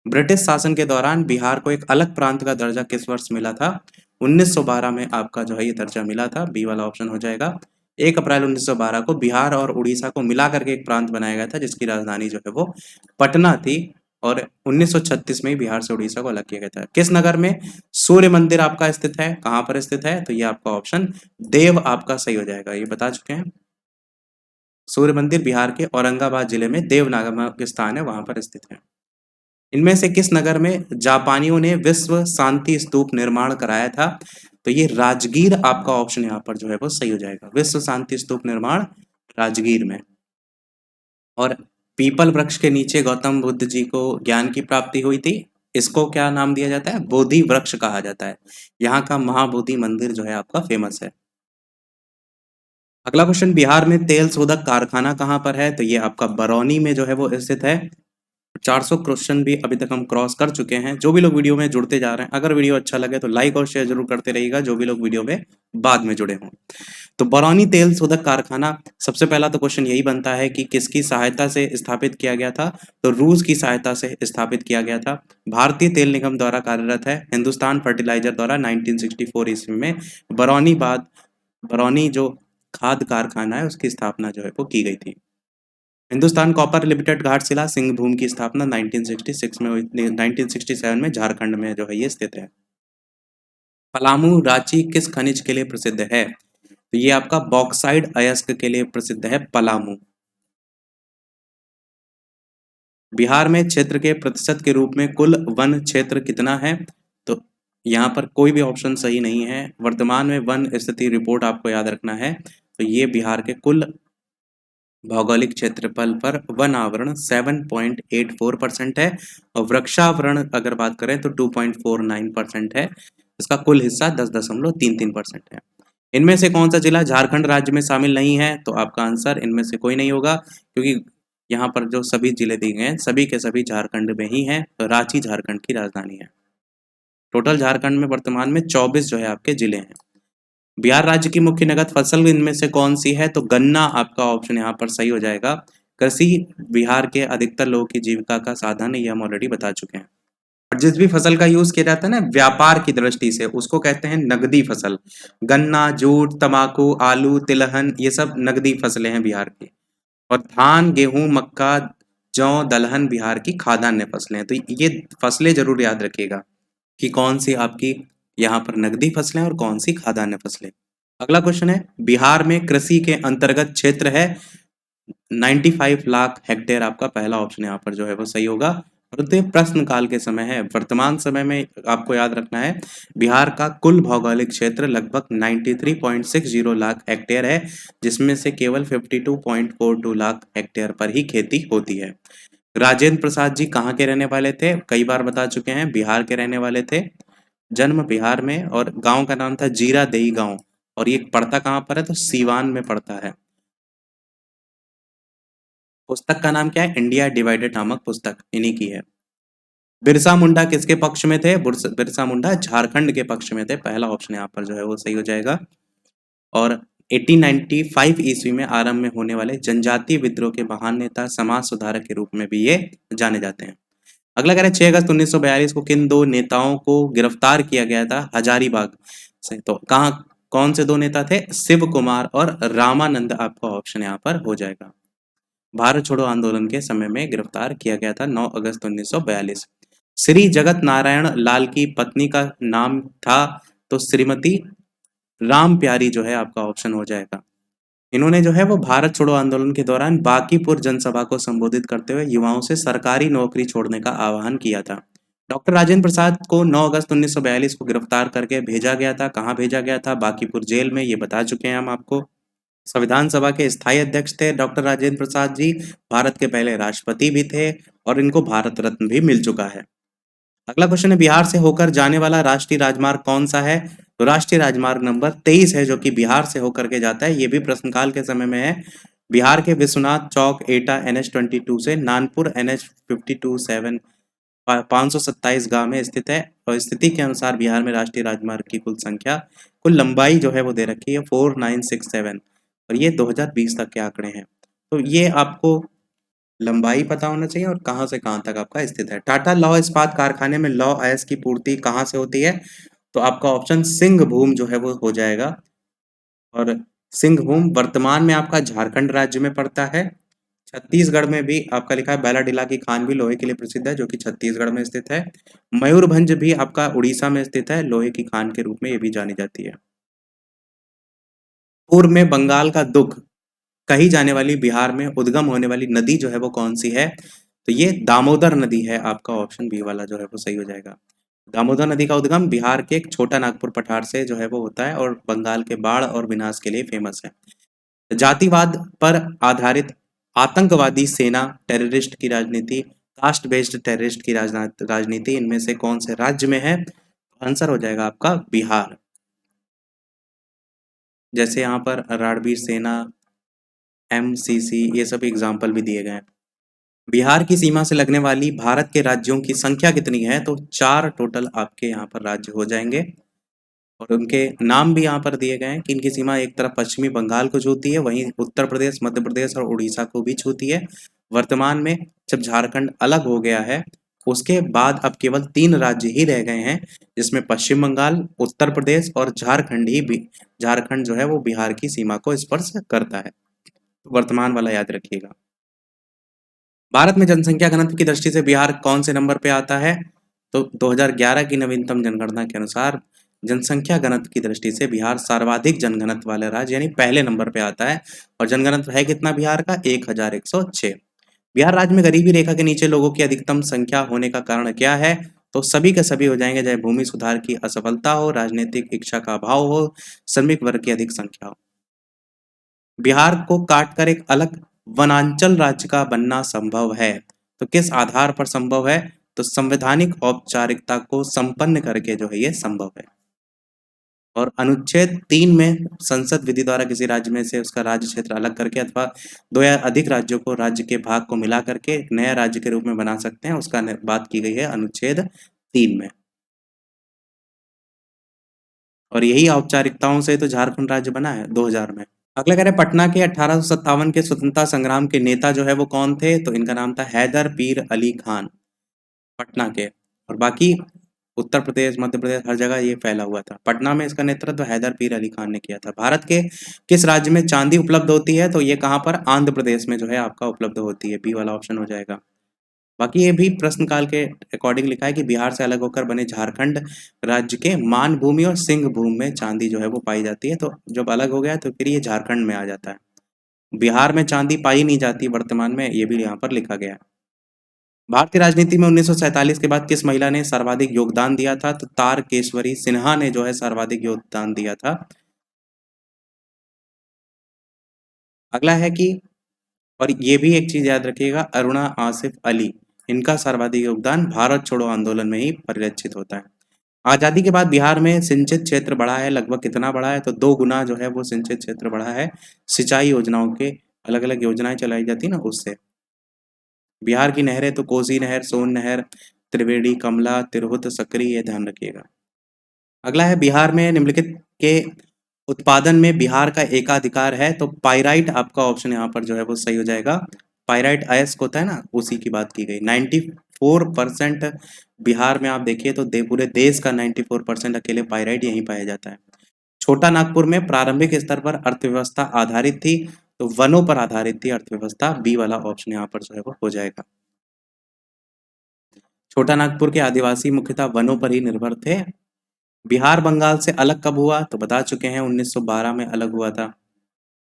ब्रिटिश शासन के दौरान बिहार को एक अलग प्रांत का दर्जा किस वर्ष मिला था, 1912 में आपका जो है ये दर्जा मिला था, बी वाला ऑप्शन हो जाएगा। 1 अप्रैल 1912 को बिहार और उड़ीसा को मिला करके एक प्रांत बनाया गया था, जिसकी राजधानी जो है वो पटना थी, और 1936 में ही बिहार से उड़ीसा को अलग किया गया था। किस नगर में सूर्य मंदिर आपका स्थित है, कहाँ पर स्थित है, तो ये आपका ऑप्शन देव आपका सही हो जाएगा, ये बता चुके हैं। सूर्य मंदिर बिहार के औरंगाबाद जिले में देव नामक स्थान है, वहां पर स्थित है। इनमें से किस नगर में जापानियों ने विश्व शांति स्तूप निर्माण कराया था, तो ये राजगीर आपका ऑप्शन यहाँ पर जो है वो सही हो जाएगा। विश्व शांति स्तूप निर्माण राजगीर में। और पीपल वृक्ष के नीचे गौतम बुद्ध जी को ज्ञान की प्राप्ति हुई थी, इसको क्या नाम दिया जाता है, बोधि वृक्ष कहा जाता है। यहाँ का महाबोधि मंदिर जो है आपका फेमस है। अगला क्वेश्चन, बिहार में तेल शोधक कारखाना कहाँ पर है, तो ये आपका बरौनी में जो है वो स्थित है। 400 क्वेश्चन भी अभी तक हम क्रॉस कर चुके हैं। जो भी लोग वीडियो में जुड़ते जा रहे हैं, अगर वीडियो अच्छा लगे तो लाइक और शेयर जरूर करते रहिएगा, जो भी लोग वीडियो में बाद में जुड़े हों। तो बरौनी तेल शोधक कारखाना, सबसे पहला तो क्वेश्चन यही बनता है कि किसकी सहायता से स्थापित किया गया था, तो रूस की सहायता से स्थापित किया गया था। भारतीय तेल निगम द्वारा कार्यरत है। हिंदुस्तान फर्टिलाइजर द्वारा 1964 ईस्वी में बरौनी जो खाद कारखाना है उसकी स्थापना जो है वो की गई थी। हिंदुस्तान कॉपर लिमिटेड घाटशिला सिंहभूम की स्थापना 1966 में हुई, 1967 में झारखंड में जो है ये स्थित है। पलामू रांची किस खनिज के लिए प्रसिद्ध है? तो ये आपका बॉक्साइड अयस्क के लिए प्रसिद्ध है पलामू। बिहार में क्षेत्र के प्रतिशत के रूप में कुल वन क्षेत्र कितना है? तो यहाँ पर कोई भी ऑप्शन सही नहीं है। वर्तमान में वन स्थिति रिपोर्ट आपको याद रखना है। तो ये बिहार के कुल भौगोलिक क्षेत्रफल पर वन आवरण 7.84% है और वृक्षावरण अगर बात करें तो 2.49% है। इसका कुल हिस्सा 10.33% है। इनमें से कौन सा जिला झारखंड राज्य में शामिल नहीं है? तो आपका आंसर इनमें से कोई नहीं होगा, क्योंकि यहाँ पर जो सभी जिले दिए गए हैं सभी के सभी झारखंड में ही हैं। तो रांची झारखंड की राजधानी है। टोटल झारखंड में वर्तमान में 24 जो है आपके जिले हैं। बिहार राज्य की मुख्य नगद फसल इनमें से कौन सी है? तो गन्ना आपका ऑप्शन यहाँ पर सही हो जाएगा। कृषि बिहार के अधिकतर लोगों की जीविका का साधन है, ये हम ऑलरेडी बता चुके हैं। और जिस भी फसल का यूज किया जाता है ना व्यापार की दृष्टि से, उसको कहते हैं नगदी फसल। गन्ना, जूट, तंबाकू, आलू, तिलहन, ये सब नगदी फसलें हैं बिहार की। और धान, गेहूं, मक्का, जौ, दलहन बिहार की खाद्यान्न फसलें हैं। तो ये फसलें जरूर याद रखिएगा कि कौन सी आपकी यहाँ पर नगदी फसलें और कौन सी खाद्यान्न फसलें। अगला क्वेश्चन है, बिहार में कृषि के अंतर्गत क्षेत्र है 95 लाख हेक्टेयर। आपका पहला ऑप्शन यहाँ पर जो है वो सही होगा। परंतु ये प्रश्न काल के समय है। वर्तमान समय में आपको याद रखना है बिहार का कुल भौगोलिक क्षेत्र लगभग 93.60 लाख हेक्टेयर है, जिसमें से केवल 52.42 लाख हेक्टेयर पर ही खेती होती है। राजेंद्र प्रसाद जी कहाँ के रहने वाले थे? कई बार बता चुके हैं, बिहार के रहने वाले थे। जन्म बिहार में और गांव का नाम था जीरा देई गांव। और ये पड़ता कहाँ पर है? तो सीवान में पड़ता है। पुस्तक का नाम क्या है? इंडिया डिवाइडेड नामक पुस्तक इन्हीं की है। बिरसा मुंडा किसके पक्ष में थे? बिरसा मुंडा झारखंड के पक्ष में थे। पहला ऑप्शन यहाँ पर जो है वो सही हो जाएगा। और 1895 ईस्वी में आरंभ में होने वाले जनजातीय विद्रोह के महान नेता, समाज सुधारक के रूप में भी ये जाने जाते हैं। अगला कह रहे हैं 6 अगस्त 1942 को किन दो नेताओं को गिरफ्तार किया गया था हजारीबाग से? तो कहाँ कौन से दो नेता थे? शिव कुमार और रामानंद आपका ऑप्शन यहाँ पर हो जाएगा। भारत छोड़ो आंदोलन के समय में गिरफ्तार किया गया था 9 अगस्त 1942। श्री जगत नारायण लाल की पत्नी का नाम था? तो श्रीमती राम प्यारी जो है आपका ऑप्शन हो जाएगा। इन्होंने जो है वो भारत छोड़ो आंदोलन के दौरान बांकीपुर जनसभा को संबोधित करते हुए युवाओं से सरकारी नौकरी छोड़ने का आह्वान किया था। डॉक्टर राजेंद्र प्रसाद को 9 अगस्त 1942 को गिरफ्तार करके भेजा गया था। कहाँ भेजा गया था? बांकीपुर जेल में, ये बता चुके हैं हम आपको। संविधान सभा के स्थायी अध्यक्ष थे डॉक्टर राजेंद्र प्रसाद जी। भारत के पहले राष्ट्रपति भी थे और इनको भारत रत्न भी मिल चुका है। अगला क्वेश्चन है, बिहार से होकर जाने वाला राष्ट्रीय राजमार्ग कौन सा है? तो राष्ट्रीय राजमार्ग नंबर 23 है, जो कि बिहार से होकर के जाता है। ये भी प्रश्नकाल के समय में है। बिहार के विश्वनाथ चौक एटा NH22 से नानपुर NH52/7 527 गांव में स्थित है। और स्थिति के अनुसार बिहार में राष्ट्रीय राजमार्ग की कुल लंबाई जो है वो दे रखी है 4967 और ये 2020 तक के आंकड़े हैं। तो ये आपको लंबाई पता होना चाहिए और कहाँ से कहाँ तक आपका स्थित है। टाटा लौह इस्पात कारखाने में लौह अयस्क की पूर्ति कहाँ से होती है? तो आपका ऑप्शन सिंहभूम जो है वो हो जाएगा। और सिंहभूम वर्तमान में आपका झारखंड राज्य में पड़ता है। छत्तीसगढ़ में भी आपका लिखा है बैलाडीला की खान भी लोहे के लिए प्रसिद्ध है, जो कि छत्तीसगढ़ में स्थित है। मयूरभंज भी आपका उड़ीसा में स्थित है, लोहे की खान के रूप में ये भी जानी जाती है। पूर्व में बंगाल का दुख कही जाने वाली बिहार में उद्गम होने वाली नदी जो है वो कौन सी है? तो ये दामोदर नदी है। आपका ऑप्शन बी वाला जो है वो सही हो जाएगा। दामोदर नदी का उद्गम बिहार के एक छोटा नागपुर पठार से जो है वो होता है और बंगाल के बाढ़ और विनाश के लिए फेमस है। जातिवाद पर आधारित आतंकवादी सेना, टेररिस्ट की राजनीति, कास्ट बेस्ड टेररिस्ट की राजनीति इनमें से कौन से राज्य में है? आंसर हो जाएगा आपका बिहार। जैसे यहाँ पर रणबीर सेना, MCC, ये सब एग्जाम्पल भी दिए गए हैं। बिहार की सीमा से लगने वाली भारत के राज्यों की संख्या कितनी है? तो 4 टोटल आपके यहाँ पर राज्य हो जाएंगे और उनके नाम भी यहाँ पर दिए गए हैं कि इनकी सीमा एक तरफ पश्चिमी बंगाल को छूती है, वहीं उत्तर प्रदेश, मध्य प्रदेश और उड़ीसा को भी छूती है। वर्तमान में जब झारखंड अलग हो गया है उसके बाद अब केवल 3 राज्य ही रह गए हैं, जिसमें पश्चिम बंगाल, उत्तर प्रदेश और झारखंड ही भी झारखंड जो है वो बिहार की सीमा को स्पर्श करता है। वर्तमान वाला याद रखिएगा। भारत में जनसंख्या घनत्व की दृष्टि से बिहार कौन से नंबर पे आता है? तो 2011 की नवीनतम जनगणना के अनुसार जनसंख्या घनत्व की दृष्टि से बिहार सर्वाधिक जनघनत्व वाला राज्य यानी पहले नंबर पे आता है। और जनघनत्व है कितना बिहार का? 1106। बिहार राज्य में गरीबी रेखा के नीचे लोगों की अधिकतम संख्या होने का कारण क्या है? तो सभी के सभी हो जाएंगे, चाहे भूमि सुधार की असफलता हो, राजनीतिक इच्छा का अभाव हो, श्रमिक वर्ग की अधिक संख्या हो। बिहार को काटकर एक अलग वनांचल राज्य का बनना संभव है। तो किस आधार पर संभव है? तो संवैधानिक औपचारिकता को संपन्न करके जो है ये संभव है। और अनुच्छेद 3 में संसद विधि द्वारा किसी राज्य में से उसका राज्य क्षेत्र अलग करके अथवा 2 या अधिक राज्यों को राज्य के भाग को मिला करके एक नया राज्य के रूप में बना सकते हैं, उसका बात की गई है अनुच्छेद 3 में। और यही औपचारिकताओं से तो झारखंड राज्य बना है 2000 में। अगला कह रहे हैं पटना के 1857 के स्वतंत्रता संग्राम के नेता जो है वो कौन थे? तो इनका नाम था हैदर पीर अली खान, पटना के। और बाकी उत्तर प्रदेश, मध्य प्रदेश, हर जगह ये फैला हुआ था। पटना में इसका नेतृत्व हैदर पीर अली खान ने किया था। भारत के किस राज्य में चांदी उपलब्ध होती है? तो ये कहाँ पर? आंध्र प्रदेश में जो है आपका उपलब्ध होती है। बी वाला ऑप्शन हो जाएगा। बाकी ये भी प्रश्न काल के अकॉर्डिंग लिखा है कि बिहार से अलग होकर बने झारखंड राज्य के मानभूमि और सिंह भूमि में चांदी जो है वो पाई जाती है। तो जब अलग हो गया तो फिर ये झारखंड में आ जाता है। बिहार में चांदी पाई नहीं जाती वर्तमान में, ये भी यहाँ पर लिखा गया है। भारतीय राजनीति में 1947 के बाद किस महिला ने सर्वाधिक योगदान दिया था? तो तारकेश्वरी सिन्हा ने जो है सर्वाधिक योगदान दिया था। अगला है कि, और ये भी एक चीज याद रखिएगा, अरुणा आसिफ अली, इनका सर्वाधिक योगदान भारत छोड़ो आंदोलन में ही परिलक्षित होता है। आजादी के बाद बिहार में सिंचित क्षेत्र बढ़ा है, लगभग कितना बढ़ा है? तो 2 गुना जो है वो सिंचित क्षेत्र बढ़ा है। सिंचाई योजनाओं के अलग अलग योजनाएं चलाई जाती ना उससे। बिहार की नहरें तो कोसी नहर, सोन नहर, त्रिवेणी, कमला, तिरहुत, सकरी, ये ध्यान रखिएगा। अगला है बिहार में निम्नलिखित के उत्पादन में बिहार का एकाधिकार है? तो पाइराइट आपका ऑप्शन यहाँ पर जो है वो सही हो जाएगा। पाइराइट अयस्क होता है ना, उसी की बात की गई। 94% बिहार में आप देखिए तो पूरे देश का 94% अकेले पाइराइट यहीं पाया जाता है। छोटा नागपुर में प्रारंभिक स्तर पर अर्थव्यवस्था आधारित थी, तो वनों पर आधारित थी अर्थव्यवस्था। बी वाला ऑप्शन यहाँ पर जो है वो हो जाएगा। छोटा नागपुर के आदिवासी मुख्यतः वनों पर ही निर्भर थे। बिहार बंगाल से अलग कब हुआ? तो बता चुके हैं 1912 में अलग हुआ था।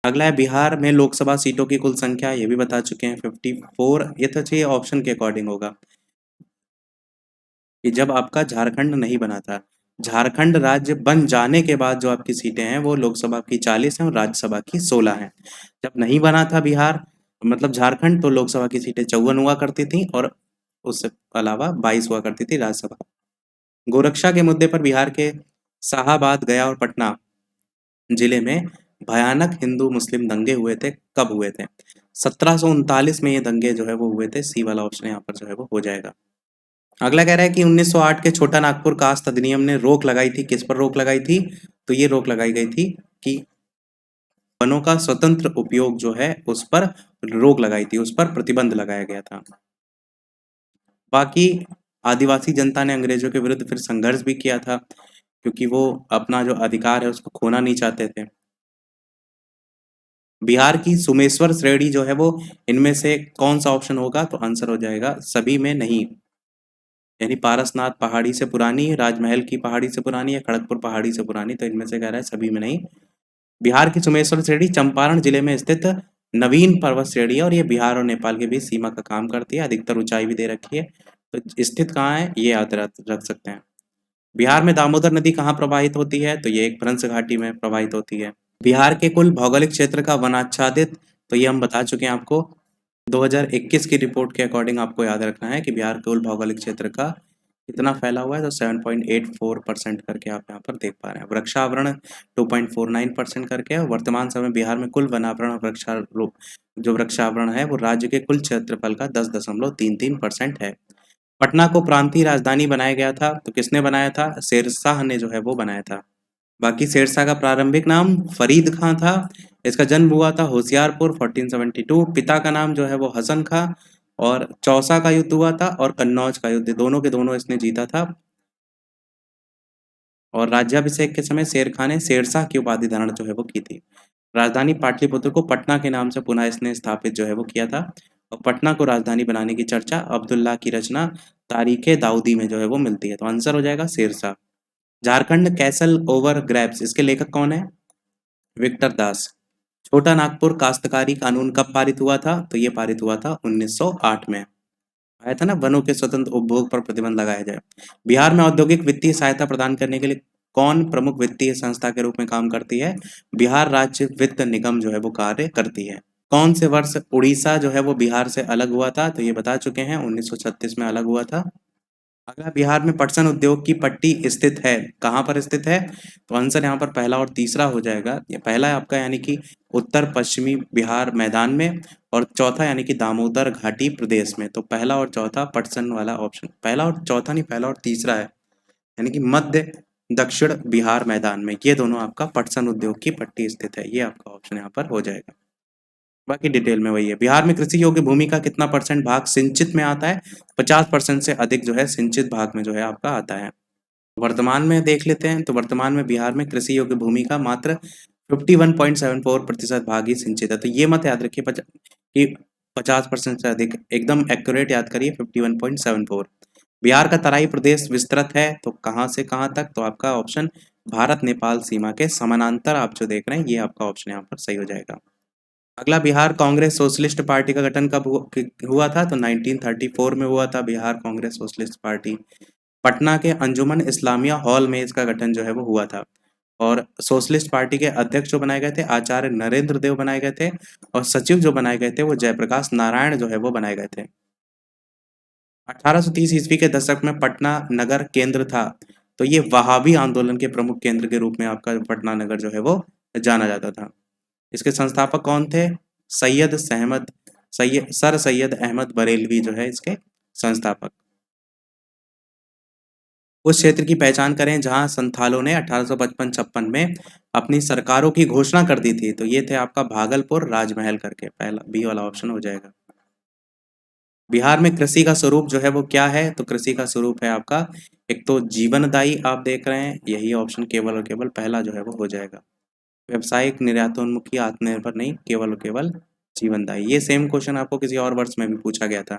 अगला है बिहार में लोकसभा सीटों की कुल संख्या, ये भी बता चुके हैं 54। ये तो चाहिए ऑप्शन के अकॉर्डिंग होगा कि जब आपका झारखंड नहीं बना था। झारखंड राज्य बन जाने के बाद जो आपकी सीटें हैं वो लोकसभा की 40 हैं और राज्यसभा की 16 हैं। जब नहीं बना था बिहार मतलब झारखंड, तो लोकसभा की सीटें 54 हुआ करती थी और उससे अलावा 22 हुआ करती थी राज्यसभा। गोरक्षा के मुद्दे पर बिहार के शाहाबाद, गया और पटना जिले में भयानक हिंदू मुस्लिम दंगे हुए थे। कब हुए थे? 1739 में ये दंगे जो है वो हुए थे। सी वाला ऑप्शन यहाँ पर जो है वो हो जाएगा। अगला कह रहा है कि 1908 के छोटा नागपुर कास्ट अधिनियम ने रोक लगाई थी। किस पर रोक लगाई थी? तो ये रोक लगाई गई थी कि वनों का स्वतंत्र उपयोग जो है उस पर रोक लगाई थी, उस पर प्रतिबंध लगाया गया था। बाकी आदिवासी जनता ने अंग्रेजों के विरुद्ध फिर संघर्ष भी किया था, क्योंकि वो अपना जो अधिकार है उसको खोना नहीं चाहते थे। बिहार की सुमेश्वर श्रेणी जो है वो इनमें से कौन सा ऑप्शन होगा? तो आंसर हो जाएगा सभी में नहीं। यानी पारसनाथ पहाड़ी से पुरानी, राजमहल की पहाड़ी से पुरानी या खड़गपुर पहाड़ी से पुरानी, तो इनमें से कह रहा है सभी में नहीं। बिहार की सुमेश्वर श्रेणी चंपारण जिले में स्थित नवीन पर्वत श्रेणी है और ये बिहार और नेपाल के बीच सीमा का काम करती है। अधिकतर ऊंचाई भी दे रखी है, तो स्थित कहाँ है ये याद रख सकते हैं। बिहार में दामोदर नदी कहाँ प्रवाहित होती है? तो ये एक भ्रंश घाटी में प्रवाहित होती है। बिहार के कुल भौगोलिक क्षेत्र का वनाच्छादित, तो ये हम बता चुके हैं आपको। 2021 की रिपोर्ट के अकॉर्डिंग आपको याद रखना है कि बिहार के कुल भौगोलिक क्षेत्र का कितना फैला हुआ है, तो 7.84% करके आप यहाँ पर देख पा रहे हैं। वृक्षावरण 2.49% करके है। वर्तमान समय बिहार में कुल वनावरण और वृक्षारोप जो वृक्षावरण है वो राज्य के कुल क्षेत्रफल का 10.33% है। पटना को प्रांतीय राजधानी बनाया गया था, तो किसने बनाया था? शेरशाह ने जो है वो बनाया था। बाकी शेरशाह का प्रारंभिक नाम फरीद खां था। इसका जन्म हुआ था होशियारपुर 1472। पिता का नाम जो है वो हसन खां। और चौसा का युद्ध हुआ था और कन्नौज का युद्ध, दोनों के दोनों इसने जीता था। और राज्याभिषेक के समय शेर खां ने शेरशाह की उपाधि धारण जो है वो की थी। राजधानी पाटलिपुत्र को पटना के नाम से पुनः इसने स्थापित जो है वो किया था। और पटना को राजधानी बनाने की चर्चा अब्दुल्ला की रचना तारीखे दाऊदी में जो है वो मिलती है, तो आंसर हो जाएगा Sher Shah. Jharkhand castle over graves, इसके लेखक कौन है? विक्टर दास। छोटा नागपुर काश्तकारी कानून कब पारित हुआ था? तो ये पारित हुआ था 1908 में। आया था ना, वनों के स्वतंत्र उपभोग पर प्रतिबंध लगाया जाए। बिहार में औद्योगिक वित्तीय सहायता प्रदान करने के लिए कौन प्रमुख वित्तीय संस्था के रूप में काम करती है? बिहार राज्य वित्त निगम जो है वो कार्य करती है। कौन से वर्ष उड़ीसा जो है वो बिहार से अलग हुआ था? तो ये बता चुके हैं, 1936 में अलग हुआ था। अगला, बिहार में पटसन उद्योग की पट्टी स्थित है, कहाँ पर स्थित है? तो आंसर यहाँ पर पहला और तीसरा हो जाएगा। ये पहला है आपका यानी कि उत्तर पश्चिमी बिहार मैदान में, और चौथा यानी कि दामोदर घाटी प्रदेश में। तो पहला और चौथा पटसन वाला ऑप्शन, पहला और चौथा नहीं, पहला और तीसरा है, यानी कि मध्य दक्षिण बिहार मैदान में, ये दोनों आपका पटसन उद्योग की पट्टी स्थित है। ये आपका ऑप्शन यहाँ पर हो जाएगा। बाकी डिटेल में वही है। बिहार में कृषि योग्य भूमि का कितना परसेंट भाग सिंचित में आता है? 50% से अधिक जो है सिंचित भाग में जो है आपका आता है। वर्तमान में देख लेते हैं, तो वर्तमान में बिहार में कृषि योग्य भूमि का मात्र 51.74% भाग ही सिंचित है। तो ये मत याद रखिए कि 50% से अधिक, एकदम एक्यूरेट याद करिए 51.74। बिहार का तराई प्रदेश विस्तृत है, तो कहाँ से कहाँ तक? तो आपका ऑप्शन भारत नेपाल सीमा के समानांतर आप जो देख रहे हैं, ये आपका ऑप्शन यहाँ पर सही हो जाएगा। अगला, बिहार कांग्रेस सोशलिस्ट पार्टी का गठन कब हुआ था? तो 1934 में हुआ था बिहार कांग्रेस सोशलिस्ट पार्टी। पटना के अंजुमन इस्लामिया हॉल में इसका गठन जो है वो हुआ था। और सोशलिस्ट पार्टी के अध्यक्ष जो बनाए गए थे, आचार्य नरेंद्र देव बनाए गए थे, और सचिव जो बनाए गए थे वो जयप्रकाश नारायण जो है वो बनाए गए थे। 1830 ईस्वी के दशक में पटना नगर केंद्र था, तो ये वहाबी आंदोलन के प्रमुख केंद्र के रूप में आपका पटना नगर जो है वो जाना जाता था। इसके संस्थापक कौन थे? सर सैयद अहमद बरेलवी जो है इसके संस्थापक। उस क्षेत्र की पहचान करें जहां संथालों ने 1855-56 में अपनी सरकारों की घोषणा कर दी थी। तो ये थे आपका भागलपुर राजमहल करके, पहला बी वाला ऑप्शन हो जाएगा। बिहार में कृषि का स्वरूप जो है वो क्या है? तो कृषि का स्वरूप है आपका, एक तो जीवनदायी आप देख रहे हैं, यही ऑप्शन केवल और केवल पहला जो है वो हो जाएगा। व्यावसायिक, निर्यातोन्मुखी, आत्मनिर्भर नहीं, केवल और केवल जीवनदायी। ये सेम क्वेश्चन आपको किसी और वर्ष में भी पूछा गया था।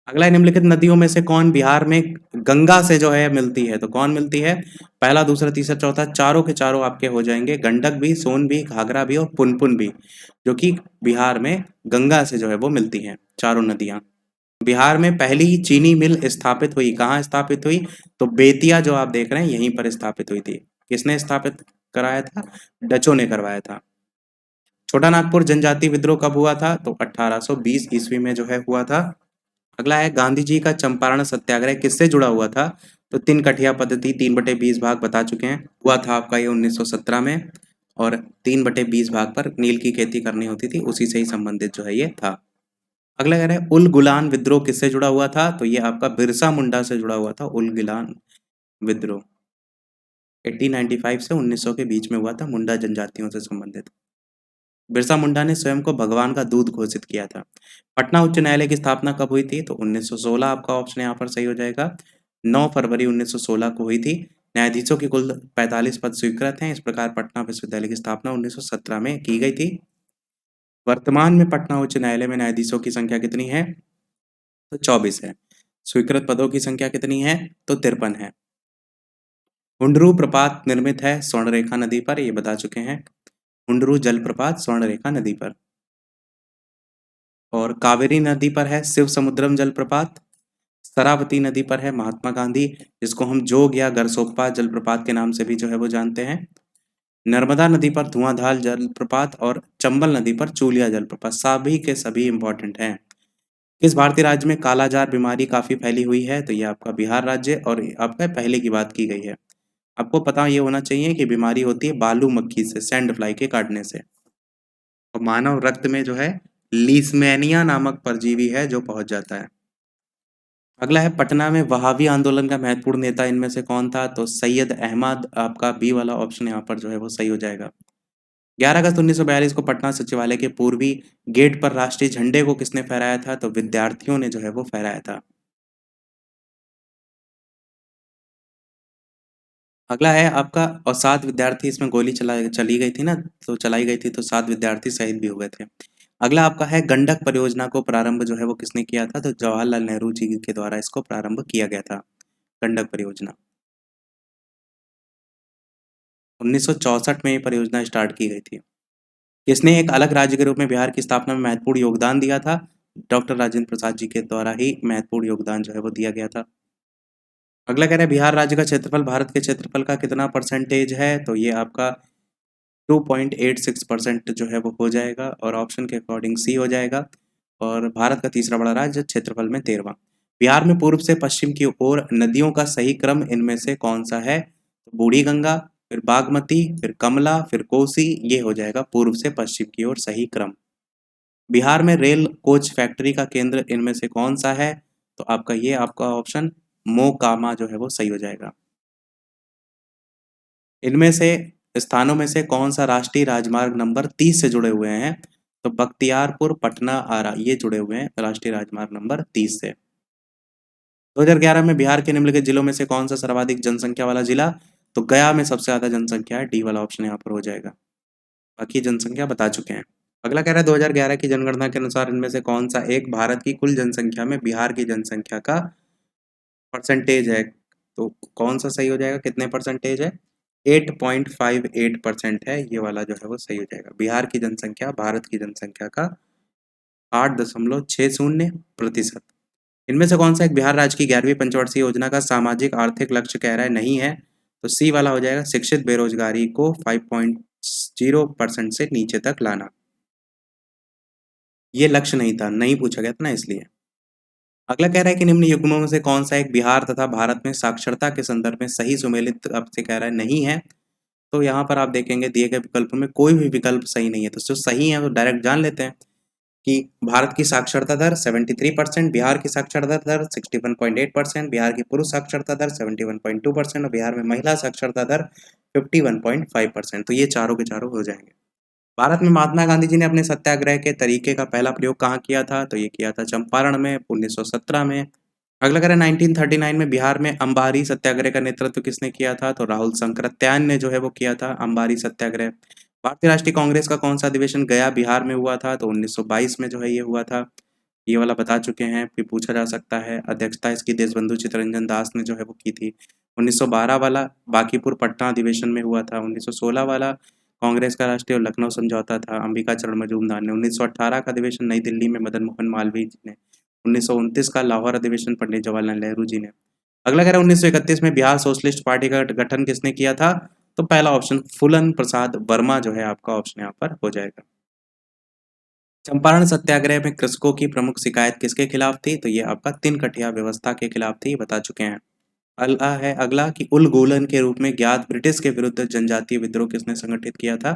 अगला, निम्नलिखित नदियों में से कौन बिहार में गंगा से जो है मिलती है? तो कौन मिलती है? पहला, दूसरा, तीसरा, चौथा, चारों के चारों आपके हो जाएंगे। गंडक भी, सोन भी, घाघरा भी और पुनपुन भी, जो कि बिहार में गंगा से जो है वो मिलती हैं, चारों नदियां। बिहार में पहली चीनी मिल स्थापित हुई, कहाँ स्थापित हुई? तो बेतिया जो आप देख रहे हैं यहीं पर स्थापित हुई थी। किसने स्थापित कराया था? डचों ने करवाया था। छोटा नागपुर जनजाति विद्रोह कब हुआ था? तो 1820 ईस्वी में जो है हुआ था। अगला है, गांधी जी का चंपारण सत्याग्रह किससे जुड़ा हुआ था? तो तीन कठिया पद्धति 3/20 भाग बता चुके हैं, हुआ था आपका ये 1917 में, और 3/20 भाग पर नील की खेती करनी होती थी, उसी से ही संबंधित जो है ये था। अगला कह रहे हैं, उल गुलान विद्रोह किससे जुड़ा हुआ था? तो ये आपका बिरसा मुंडा से जुड़ा हुआ था, उल गुलान विद्रोह 1895 से 1900 के बीच में हुआ था, मुंडा जनजातियों से संबंधित। बिरसा मुंडा ने स्वयं को भगवान का दूत घोषित किया था। पटना उच्च न्यायालय की स्थापना कब हुई थी? तो 1916 आपका ऑप्शन यहाँ पर सही हो जाएगा। 9 फरवरी 1916 को हुई थी। न्यायाधीशों की कुल 45 पद स्वीकृत हैं। इस प्रकार पटना विश्वविद्यालय की स्थापना 1917 में की गई थी। वर्तमान में पटना उच्च न्यायालय में न्यायाधीशों की संख्या कितनी है? तो 24 है। स्वीकृत पदों की संख्या कितनी है? तो 53 है। हुंडरू प्रपात निर्मित है स्वर्णरेखा नदी पर, ये बता चुके हैं। हुंडरू जलप्रपात स्वर्णरेखा नदी पर। और कावेरी नदी पर है शिव समुद्रम जलप्रपात। शरावती नदी पर है महात्मा गांधी, जिसको हम जोग या गरसोप्पा जलप्रपात के नाम से भी जो है वो जानते हैं। नर्मदा नदी पर धुआंधार जलप्रपात, और चंबल नदी पर चूलिया जलप्रपात, सभी के सभी इंपॉर्टेंट हैं। किस भारतीय राज्य में कालाजार बीमारी काफी फैली हुई है? तो ये आपका बिहार राज्य, और आपका पहले की बात की गई है। आपको पता ये होना चाहिए कि बीमारी होती है बालू मक्खी से, सैंड फ्लाई के काटने से। और मानव रक्त में जो है लीशमैनिया नामक परजीवी है जो पहुंच जाता है। अगला है, पटना में वहाबी आंदोलन का महत्वपूर्ण नेता इनमें से कौन था? तो सैयद अहमद, आपका बी वाला ऑप्शन यहाँ पर जो है वो सही हो जाएगा। 11 अगस्त 1942 को पटना सचिवालय के पूर्वी गेट पर राष्ट्रीय झंडे को किसने फहराया था? तो विद्यार्थियों ने जो है वो फहराया था। अगला है आपका, और 7 विद्यार्थी, इसमें गोली चली गई थी ना, तो चलाई गई थी तो 7 विद्यार्थी शहीद भी हो गए थे। अगला आपका है, गंडक परियोजना को प्रारंभ जो है वो किसने किया था? तो जवाहरलाल नेहरू जी के द्वारा इसको प्रारंभ किया गया था, गंडक परियोजना। 1964 में ये परियोजना स्टार्ट की गई थी। किसने एक अलग राज्य के रूप में बिहार की स्थापना में महत्वपूर्ण योगदान दिया था? डॉक्टर राजेंद्र प्रसाद जी के द्वारा ही महत्वपूर्ण योगदान जो है वो दिया गया था। अगला कह रहा है बिहार राज्य का क्षेत्रफल भारत के क्षेत्रफल का कितना परसेंटेज है? तो ये आपका 2.86% जो है वो हो जाएगा और ऑप्शन के अकॉर्डिंग सी हो जाएगा। और भारत का तीसरा बड़ा राज्य, क्षेत्रफल में 13वां। बिहार में पूर्व से पश्चिम की ओर नदियों का सही क्रम इनमें से कौन सा है? तो बूढ़ी गंगा, फिर बागमती, फिर कमला, फिर कोसी, ये हो जाएगा पूर्व से पश्चिम की ओर सही क्रम। बिहार में रेल कोच फैक्ट्री का केंद्र इनमें से कौन सा है? तो आपका ऑप्शन मोकामा जो है वो सही हो जाएगा। इनमें से स्थानों में से कौन सा राष्ट्रीय राजमार्ग नंबर 30 से जुड़े हुए हैं? तो बख्तियारपुर, पटना, आरा, ये जुड़े हुए हैं राष्ट्रीय राजमार्ग नंबर 30 से। 2011 में बिहार के निम्नलिखित जिलों में से कौन सा सर्वाधिक जनसंख्या वाला जिला? तो गया में सबसे ज्यादा जनसंख्या है, डी वाला ऑप्शन यहाँ पर हो जाएगा। बाकी जनसंख्या बता चुके हैं। अगला कह रहा है 2011 की जनगणना के अनुसार इनमें से कौन सा एक भारत की कुल जनसंख्या में बिहार की जनसंख्या का परसेंटेज है? तो कौन सा सही हो जाएगा, कितने परसेंटेज है? 8.58% है, ये वाला जो है वो सही हो जाएगा। बिहार की जनसंख्या भारत की जनसंख्या का 8.60%। इनमें से कौन सा एक बिहार राज्य की 11वीं पंचवर्षीय योजना का सामाजिक आर्थिक लक्ष्य कह रहा है नहीं है? तो सी वाला हो जाएगा, शिक्षित बेरोजगारी को 5.0% से नीचे तक लाना। ये लक्ष्य नहीं था, नहीं पूछा गया था ना, इसलिए। अगला कह रहा है कि निम्न युग्मों में से कौन सा एक बिहार तथा भारत में साक्षरता के संदर्भ में सही सुमेलित आपसे कह रहा है नहीं है? तो यहाँ पर आप देखेंगे दिए गए विकल्पों में कोई भी विकल्प सही नहीं है, तो जो सही है वो डायरेक्ट जान लेते हैं कि भारत की साक्षरता दर 73%, बिहार की साक्षरता दर 61.8%, बिहार की पुरुष साक्षरता दर 71.2% और बिहार में महिला साक्षरता दर 51.5%। तो ये चारों के चारों हो जाएंगे। भारत में महात्मा गांधी जी ने अपने सत्याग्रह के तरीके का पहला प्रयोग कहाँ किया था? तो ये किया था चंपारण में 1917 में। अगला कह रहा है 1939 में बिहार में अंबारी सत्याग्रह का नेतृत्व किसने किया था? तो राहुल शंकरत्यान ने जो है वो किया था अंबारी सत्याग्रह। भारतीय राष्ट्रीय कांग्रेस का कौन सा अधिवेशन गया बिहार में हुआ था? तो 1922 में जो है ये हुआ था। ये वाला बता चुके हैं, फिर पूछा जा सकता है। अध्यक्षता इसकी देशबंधु चित्तरंजन दास ने जो है वो की थी। 1912 वाला बांकीपुर पटना अधिवेशन में हुआ था। 1916 वाला कांग्रेस का राष्ट्रीय और लखनऊ समझौता था, अंबिका चरण मजूमदार ने। 1918 का अधिवेशन नई दिल्ली में मदन मोहन मालवीय जी ने। 1929 का लाहौर अधिवेशन पंडित जवाहरलाल नेहरू जी ने। अगला कह रहा है 1931 में बिहार सोशलिस्ट पार्टी का गठन किसने किया था? तो पहला ऑप्शन फूलन प्रसाद वर्मा जो है आपका ऑप्शन यहाँ पर हो जाएगा। चंपारण सत्याग्रह में कृषकों की प्रमुख शिकायत किसके खिलाफ थी? तो ये आपका तीन कठिया व्यवस्था के खिलाफ थी, बता चुके हैं। अगला कि उलगूलन के रूप में ज्ञात ब्रिटिश के विरुद्ध जनजातीय विद्रोह किसने संगठित किया था?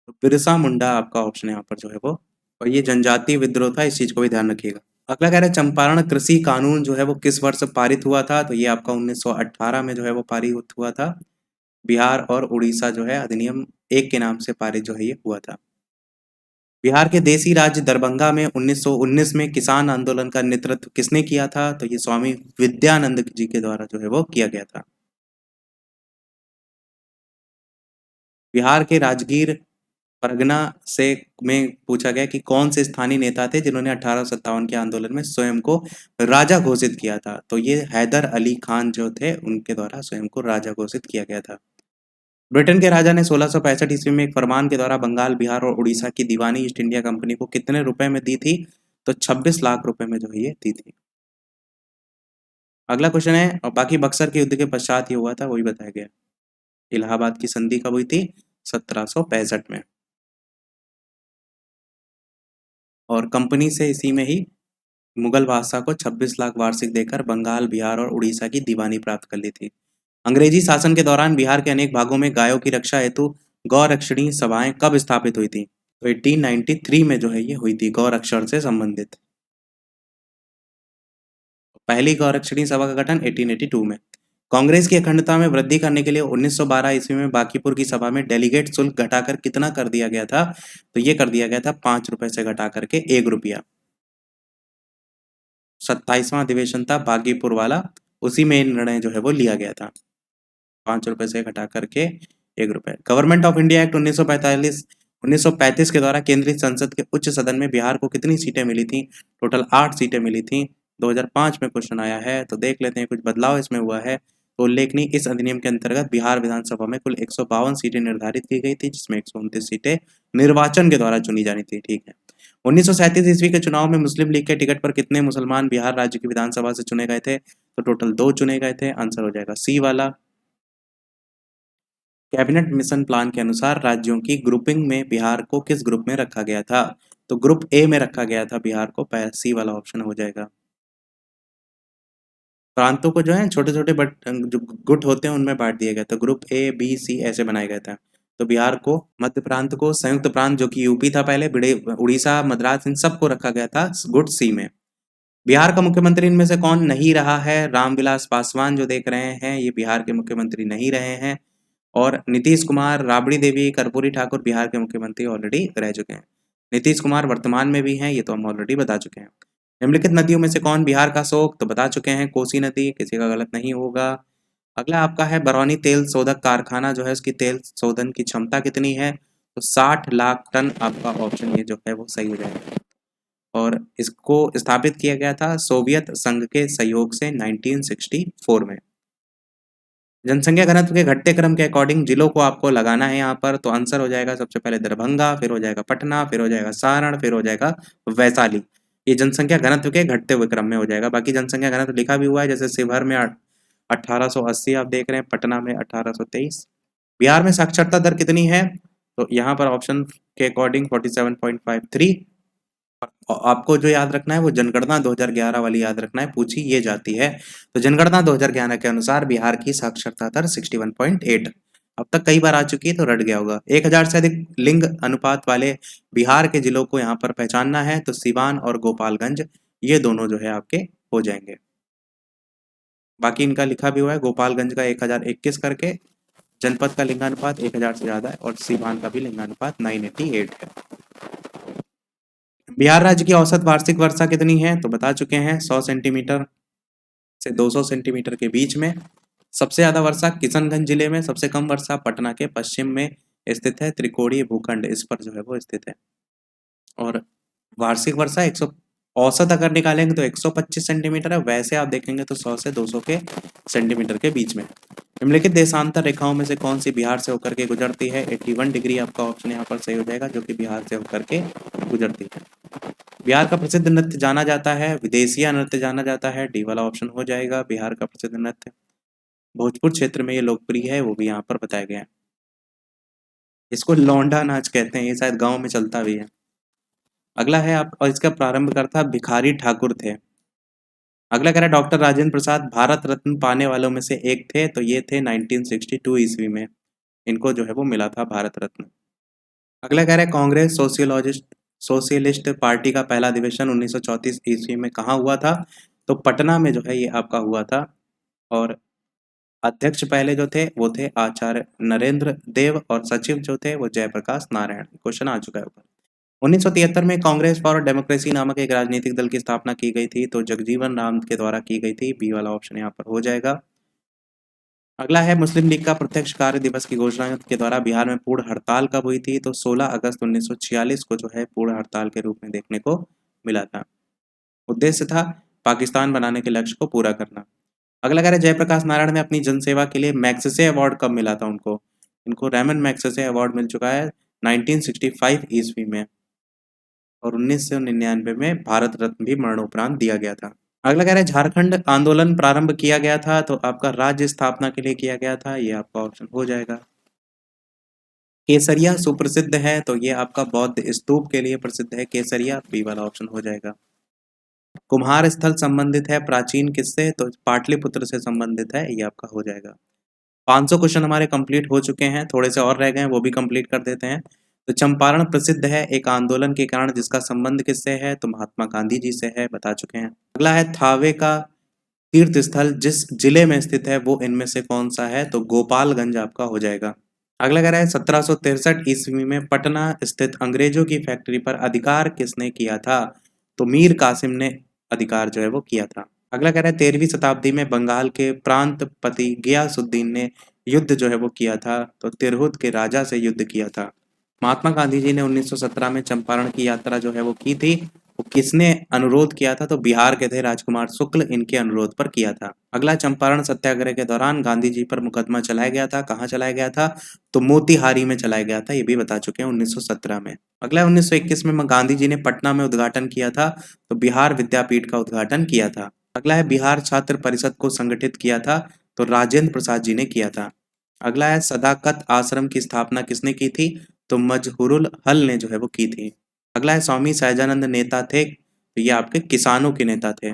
तो बिरसा मुंडा आपका ऑप्शन यहाँ पर जो है वो, और ये जनजातीय विद्रोह था, इस चीज को भी ध्यान रखिएगा। अगला कह रहा है चंपारण कृषि कानून जो है वो किस वर्ष पारित हुआ था? तो ये आपका 1918 में जो है वो पारित हुआ था। बिहार और उड़ीसा जो है अधिनियम एक के नाम से पारित जो है ये हुआ था। बिहार के देसी राज्य दरभंगा में 1919 में किसान आंदोलन का नेतृत्व किसने किया था? तो ये स्वामी विद्यानंद जी के द्वारा जो है वो किया गया था। बिहार के राजगीर परगना से में पूछा गया कि कौन से स्थानीय नेता थे जिन्होंने 1857 के आंदोलन में स्वयं को राजा घोषित किया था? तो ये हैदर अली खान जो थे, उनके द्वारा स्वयं को राजा घोषित किया गया था। ब्रिटेन के राजा ने 1665 ईस्वी में एक फरमान के द्वारा बंगाल, बिहार और उड़ीसा की दीवानी ईस्ट इंडिया कंपनी को कितने रुपए में दी थी? तो 26 लाख रुपए में जो है ये दी थी। अगला क्वेश्चन है, और बाकी बक्सर के युद्ध के पश्चात ये हुआ था वही बताया गया। इलाहाबाद की संधि कब हुई थी? 1765 में। और कंपनी से इसी में ही मुगल बादशाह को 26 लाख वार्षिक देकर बंगाल, बिहार और उड़ीसा की दीवानी प्राप्त कर ली थी। अंग्रेजी शासन के दौरान बिहार के अनेक भागों में गायों की रक्षा हेतु गौरक्षणी सभाएं कब स्थापित हुई थी? तो 1893 में जो है ये हुई थी, गौरक्षण से संबंधित। पहली गौरक्षणी सभा का गठन 1882 में। कांग्रेस की अखंडता में वृद्धि करने के लिए 1912 ईस्वी में बांकीपुर की सभा में डेलीगेट शुल्क घटाकर कितना कर दिया गया था? तो ये कर दिया गया था 5 रुपए से घटा करके 1 रुपया। 27वां अधिवेशन था बांकीपुर वाला, उसी में निर्णय जो है वो लिया गया था, 5 रुपए से घटा करके 1 रुपए। गवर्नमेंट ऑफ इंडिया एक्ट 1935 के द्वारा केंद्रीय संसद के उच्च सदन में बिहार को कितनी सीटें मिली थी? टोटल 8 सीटें मिली थी। 2005 में क्वेश्चन आया है, तो देख लेते हैं कुछ बदलाव इसमें हुआ है। तो उल्लेखनीय इस अधिनियम के अंतर्गत बिहार विधानसभा में कुल 152 सीटें निर्धारित की गई थी, जिसमें 129 सीटें निर्वाचन के द्वारा चुनी जानी थी। ठीक है। 1937 ईस्वी के चुनाव में मुस्लिम लीग के टिकट पर कितने मुसलमान बिहार राज्य की विधानसभा से चुने गए थे? तो टोटल 2 चुने गए थे। आंसर हो जाएगा सी वाला। कैबिनेट मिशन प्लान के अनुसार राज्यों की ग्रुपिंग में बिहार को किस ग्रुप में रखा गया था? तो ग्रुप ए में रखा गया था बिहार को। सी वाला ऑप्शन हो जाएगा। प्रांतों को जो है छोटे छोटे बट जो गुट होते हैं उनमें बांट दिया गया था। ग्रुप ए बी सी ऐसे बनाए गए थे। तो बिहार को, मध्य प्रांत को, संयुक्त प्रांत जो कि यूपी था पहले, उड़ीसा, मद्रास, इन सबको रखा गया था गुट सी में। बिहार का मुख्यमंत्री इनमें से कौन नहीं रहा है? रामविलास पासवान जो देख रहे हैं ये बिहार के मुख्यमंत्री नहीं रहे हैं। और नीतीश कुमार, राबड़ी देवी, कर्पूरी ठाकुर बिहार के मुख्यमंत्री ऑलरेडी रह चुके हैं। नीतीश कुमार वर्तमान में भी हैं, ये तो हम ऑलरेडी बता चुके हैं। निम्नलिखित नदियों में से कौन बिहार का शोक? तो बता चुके हैं, कोसी नदी। किसी का गलत नहीं होगा। अगला आपका है बरौनी तेल शोधक कारखाना जो है उसकी तेल शोधन की क्षमता कितनी है? तो 60 लाख टन आपका ऑप्शन ये जो है वो सही हो जाएगा। और इसको स्थापित किया गया था सोवियत संघ के सहयोग से 1964 में। जनसंख्या घनत्व के घटते क्रम के अकॉर्डिंग जिलों को आपको लगाना है यहाँ पर। तो आंसर हो जाएगा सबसे पहले दरभंगा, फिर हो जाएगा पटना, फिर हो जाएगा सारण, फिर हो जाएगा वैशाली। ये जनसंख्या घनत्व के घटते हुए क्रम में हो जाएगा। बाकी जनसंख्या घनत्व लिखा भी हुआ है, जैसे शिवहर में 1880 आप देख रहे हैं, पटना में 1823। बिहार में साक्षरता दर कितनी है? तो यहाँ पर ऑप्शन के अकॉर्डिंग 47.53। आपको जो याद रखना है वो जनगणना 2011 वाली याद रखना है, पूछी ये जाती है। तो जनगणना 2011 के अनुसार बिहार की साक्षरता दर 61.8 अब तक कई बार आ चुकी है तो रट गया होगा। 1000 से अधिक लिंग अनुपात वाले बिहार के जिलों को यहाँ पर पहचानना है, तो सिवान और गोपालगंज ये दोनों जो है आपके हो जाएंगे। बाकी इनका लिखा भी हुआ है, गोपालगंज का 1021 करके जनपद का लिंगानुपात 1000 से ज्यादा है, और सिवान का भी लिंगानुपात 988 है। बिहार राज्य की औसत वार्षिक वर्षा कितनी है? तो बता चुके हैं, 100 सेंटीमीटर से 200 सेंटीमीटर के बीच में। सबसे ज्यादा वर्षा किशनगंज जिले में, सबसे कम वर्षा पटना के पश्चिम में स्थित है। त्रिकोणीय भूखंड इस पर जो है वो स्थित है। और वार्षिक वर्षा 100 औसत अगर निकालेंगे तो 125 सेंटीमीटर है, वैसे आप देखेंगे तो 100 से 200 के सेंटीमीटर के बीच में। निम्नलिखित देशांतर रेखाओं में से कौन सी बिहार से होकर के गुजरती है? 81 डिग्री आपका ऑप्शन यहाँ पर सही हो जाएगा, जो कि बिहार से होकर के गुजरती है। बिहार का प्रसिद्ध नृत्य जाना जाता है, विदेशिया नृत्य जाना जाता है। डी वाला ऑप्शन हो जाएगा बिहार का प्रसिद्ध नृत्य। भोजपुर क्षेत्र में ये लोकप्रिय है, वो भी यहाँ पर बताया गया है। इसको लौंडा नाच कहते हैं, ये शायद गांव में चलता भी है। अगला है आप, और इसका प्रारंभकर्ता भिखारी ठाकुर थे। अगला कह रहा है डॉक्टर राजेंद्र प्रसाद भारत रत्न पाने वालों में से एक थे, तो ये थे 1962 ईस्वी में इनको जो है वो मिला था भारत रत्न। अगला कह रहा है कांग्रेस सोशलिस्ट पार्टी का पहला अधिवेशन 1934 ईस्वी में कहाँ हुआ था? तो पटना में जो है ये आपका हुआ था। और अध्यक्ष पहले जो थे वो थे आचार्य नरेंद्र देव, और सचिव जो थे वो जयप्रकाश नारायण। क्वेश्चन आ चुका है ऊपर। 1973 में कांग्रेस फॉर डेमोक्रेसी नामक एक राजनीतिक दल की स्थापना की गई थी, तो जगजीवन राम के द्वारा की गई थी। बी वाला ऑप्शन यहाँ पर हो जाएगा। अगला है मुस्लिम लीग का प्रत्यक्ष कार्य दिवस की घोषणा के द्वारा बिहार में पूर्ण हड़ताल कब हुई थी? तो 16 अगस्त 1946 को जो है पूर्ण हड़ताल के रूप में देखने को मिला था। उद्देश्य था पाकिस्तान बनाने के लक्ष्य को पूरा करना। अगला कह रहा है जयप्रकाश नारायण ने अपनी जनसेवा के लिए मैग्सेसे अवार्ड कब मिला था उनको? इनको रेमन मैग्सेसे अवार्ड मिल चुका है 1965 ईस्वी में, और 1999 में भारत रत्न भी मरणोपरांत दिया गया था। अगला कह रहा है झारखंड आंदोलन प्रारंभ किया गया था, तो आपका राज्य स्थापना के लिए किया गया था, ये आपका ऑप्शन हो जाएगा। केसरिया सुप्रसिद्ध है, तो ये आपका बौद्ध स्तूप के लिए प्रसिद्ध है केसरिया। बी वाला ऑप्शन हो जाएगा। कुम्हार स्थल संबंधित है प्राचीन किससे? तो पाटलिपुत्र से संबंधित है, ये आपका हो जाएगा। 500 क्वेश्चन हमारे कंप्लीट हो चुके हैं, थोड़े से और रह गए हैं, वो भी कंप्लीट कर देते हैं। तो चंपारण प्रसिद्ध है एक आंदोलन के कारण जिसका संबंध किससे है? तो महात्मा गांधी जी से है, बता चुके हैं। अगला है थावे का तीर्थ स्थल जिस जिले में स्थित है वो इनमें से कौन सा है? तो गोपालगंज आपका हो जाएगा। अगला कह रहा है 1763 ईस्वी में पटना स्थित अंग्रेजों की फैक्ट्री पर अधिकार किसने किया था? तो मीर कासिम ने अधिकार जो है वो किया था। अगला कह रहा है 13वीं शताब्दी में बंगाल के प्रांतपति गियासुद्दीन ने युद्ध जो है वो किया था, तो तिरहुत के राजा से युद्ध किया था। महात्मा गांधी जी ने 1917 में चंपारण की यात्रा जो है वो की थी, वो किसने अनुरोध किया था? तो बिहार के थे राजकुमार शुक्ल, इनके अनुरोध पर किया था। अगला, चंपारण सत्याग्रह के दौरान गांधी जी पर मुकदमा चलाया गया था, कहाँ चलाया गया था? तो मोतिहारी में चलाया गया था, ये भी बता चुके हैं 1917 में। अगला, 1921 में गांधी जी ने पटना में उद्घाटन किया था, तो बिहार विद्यापीठ का उद्घाटन किया था। अगला है, बिहार छात्र परिषद को संगठित किया था, तो राजेंद्र प्रसाद जी ने किया था। अगला है, सदाकत आश्रम की स्थापना किसने की थी? तो मजहुरुल हल ने जो है वो की थी। अगला है, स्वामी सहजानंद नेता थे, तो ये आपके किसानों के नेता थे।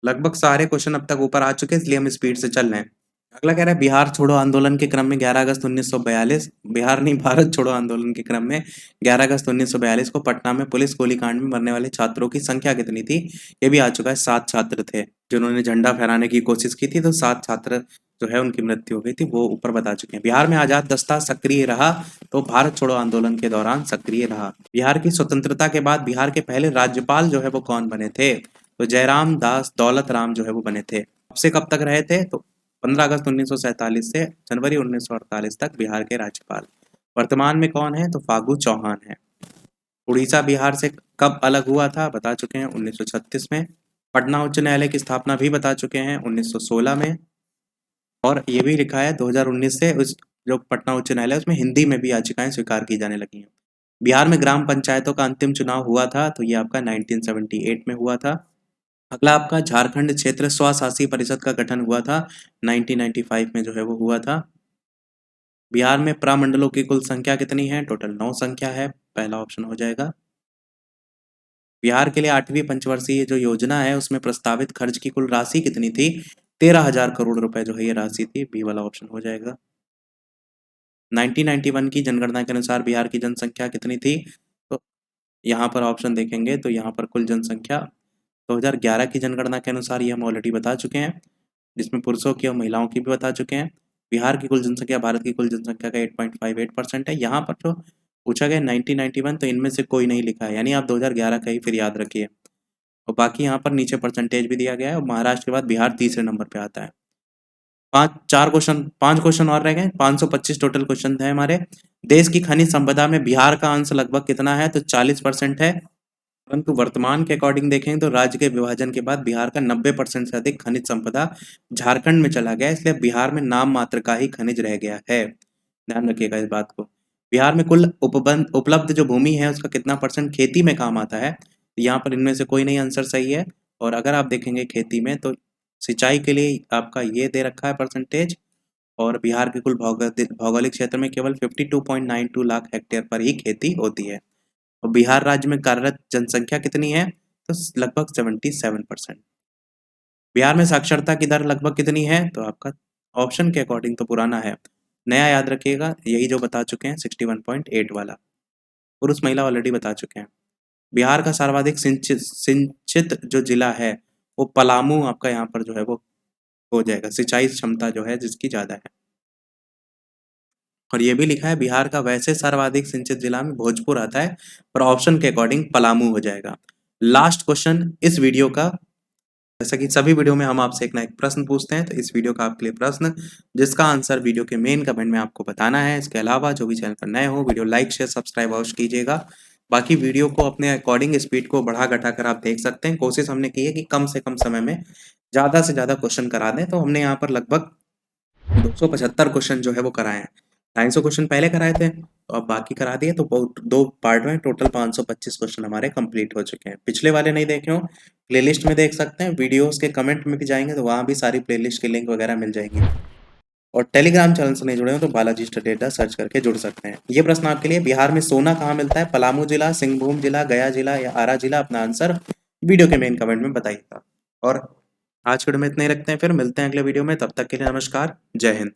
लगभग सारे क्वेश्चन अब तक ऊपर आ चुके हैं, इसलिए हम स्पीड से चल रहे हैं। अगला कह रहा है, बिहार छोड़ो आंदोलन के क्रम में 11 अगस्त 1942, बिहार नहीं भारत छोड़ो आंदोलन के क्रम में 11 अगस्त 1942 को पटना में पुलिस गोलीकांड में मरने वाले छात्रों की संख्या कितनी थी? ये भी आ चुका है, 7 छात्र थे जिन्होंने झंडा फहराने की कोशिश की थी, तो 7 छात्र जो है उनकी मृत्यु हो गई थी, वो ऊपर बता चुके हैं। बिहार में आजाद दस्ता सक्रिय रहा, तो भारत छोड़ो आंदोलन के दौरान सक्रिय रहा। बिहार की स्वतंत्रता के बाद बिहार के पहले राज्यपाल जो है वो कौन बने थे? तो जयराम दास दौलत राम जो है वो बने थे। अब से कब तक रहे थे? तो 15 अगस्त 1947 से जनवरी 1948 तक बिहार के राज्यपाल। वर्तमान में कौन है? तो फागू चौहान है। उड़ीसा बिहार से कब अलग हुआ था? बता चुके हैं 1936 में। पटना उच्च न्यायालय की स्थापना भी बता चुके हैं 1916 में। और ये भी लिखा है 2019 से उस जो पटना उच्च न्यायालय है उसमें हिंदी में भी याचिकाएं स्वीकार की जाने लगी हैं। बिहार में ग्राम पंचायतों का अंतिम चुनाव हुआ था, तो ये आपका 1978 में हुआ था। अगला आपका, झारखंड क्षेत्र स्वशासी परिषद का गठन हुआ था 1995 में जो है वो हुआ था। बिहार में प्रमंडलों की कुल संख्या कितनी है? टोटल 9 संख्या है, पहला ऑप्शन हो जाएगा। बिहार के लिए 8वीं पंचवर्षीय जो योजना है उसमें प्रस्तावित खर्च की कुल राशि कितनी थी? 13,000 करोड़ रुपए जो है ये राशि थी, बी वाला ऑप्शन हो जाएगा। 1991 की जनगणना के अनुसार बिहार की जनसंख्या कितनी थी? तो यहाँ पर ऑप्शन देखेंगे तो यहाँ पर कुल जनसंख्या 2011 की जनगणना के अनुसार ये हम ऑलरेडी बता चुके हैं, जिसमें पुरुषों की और महिलाओं की भी बता चुके हैं। बिहार की कुल जनसंख्या भारत की कुल जनसंख्या का 8.58% है। यहाँ पर जो पूछा गया 1991, तो इनमें से कोई नहीं लिखा है, यानी आप 2011 का ही फिर याद रखिए। और बाकी यहाँ पर नीचे परसेंटेज भी दिया गया है, और महाराष्ट्र के बाद बिहार तीसरे नंबर पे आता है। 5 क्वेश्चन और रह गए, 525 टोटल क्वेश्चन थे हमारे। देश की खनिज संपदा में बिहार का अंश लगभग कितना है? तो 40% है। परंतु वर्तमान के अकॉर्डिंग देखें तो राज्य के विभाजन के बाद बिहार का 90% से अधिक खनिज संपदा झारखंड में चला गया, इसलिए बिहार में नाम मात्र का ही खनिज रह गया है। ध्यान रखिएगा इस बात को। बिहार में कुल उपलब्ध जो भूमि है उसका कितना परसेंट खेती में काम आता है? यहाँ पर इनमें से कोई नहीं आंसर सही है। और अगर आप देखेंगे खेती में, तो सिंचाई के लिए आपका ये दे रखा है परसेंटेज, और बिहार के कुल भौगोलिक क्षेत्र में केवल 52.92 लाख हेक्टेयर पर ही खेती होती है। और बिहार राज्य में कार्यरत जनसंख्या कितनी है? तो लगभग 77%। बिहार में साक्षरता की दर लगभग कितनी है? तो आपका ऑप्शन के अकॉर्डिंग तो पुराना है, नया याद रखिएगा, यही जो बता चुके हैं 61.8 वाला। पुरुष महिला ऑलरेडी बता चुके हैं। बिहार का सर्वाधिक सिंचित जो जिला है वो पलामू आपका यहाँ पर जो है वो हो जाएगा, सिंचाई क्षमता जो है जिसकी ज्यादा है। और ये भी लिखा है बिहार का वैसे सर्वाधिक सिंचित जिला में भोजपुर आता है, पर ऑप्शन के अकॉर्डिंग पलामू हो जाएगा। लास्ट क्वेश्चन इस वीडियो का, जैसा कि सभी वीडियो में हम आपसे एक ना एक प्रश्न पूछते हैं, तो इस वीडियो का आपके लिए प्रश्न जिसका आंसर वीडियो के मेन कमेंट में आपको बताना है। इसके अलावा जो भी चैनल पर नए हो, वीडियो लाइक शेयर सब्सक्राइब अवश्य कीजिएगा। बाकी वीडियो को अपने अकॉर्डिंग स्पीड को बढ़ा घटा कर आप देख सकते हैं। कोशिश हमने की है कि कम से कम समय में ज़्यादा से ज़्यादा क्वेश्चन करा दें, तो हमने यहाँ पर लगभग 275 क्वेश्चन जो है वो कराए हैं। 250 क्वेश्चन पहले कराए थे, तो अब बाकी करा दिए, तो दो पार्ट में टोटल 525 क्वेश्चन हमारे कंप्लीट हो चुके हैं। पिछले वाले नहीं देखे हो, प्लेलिस्ट में देख सकते हैं, वीडियोस के कमेंट में भी जाएंगे तो वहाँ भी सारी प्लेलिस्ट की लिंक वगैरह मिल जाएगी। और टेलीग्राम चैनल से नहीं जुड़े हो तो बालाजी स्टडी अड्डा सर्च करके जुड़ सकते हैं। ये प्रश्न आपके लिए, बिहार में सोना कहाँ मिलता है? पलामू जिला, सिंहभूम जिला, गया जिला या आरा जिला? अपना आंसर वीडियो के मेन कमेंट में बताइएगा। और आज के वीडियो में इतना ही रखते हैं, फिर मिलते हैं अगले वीडियो में। तब तक के लिए नमस्कार, जय हिंद।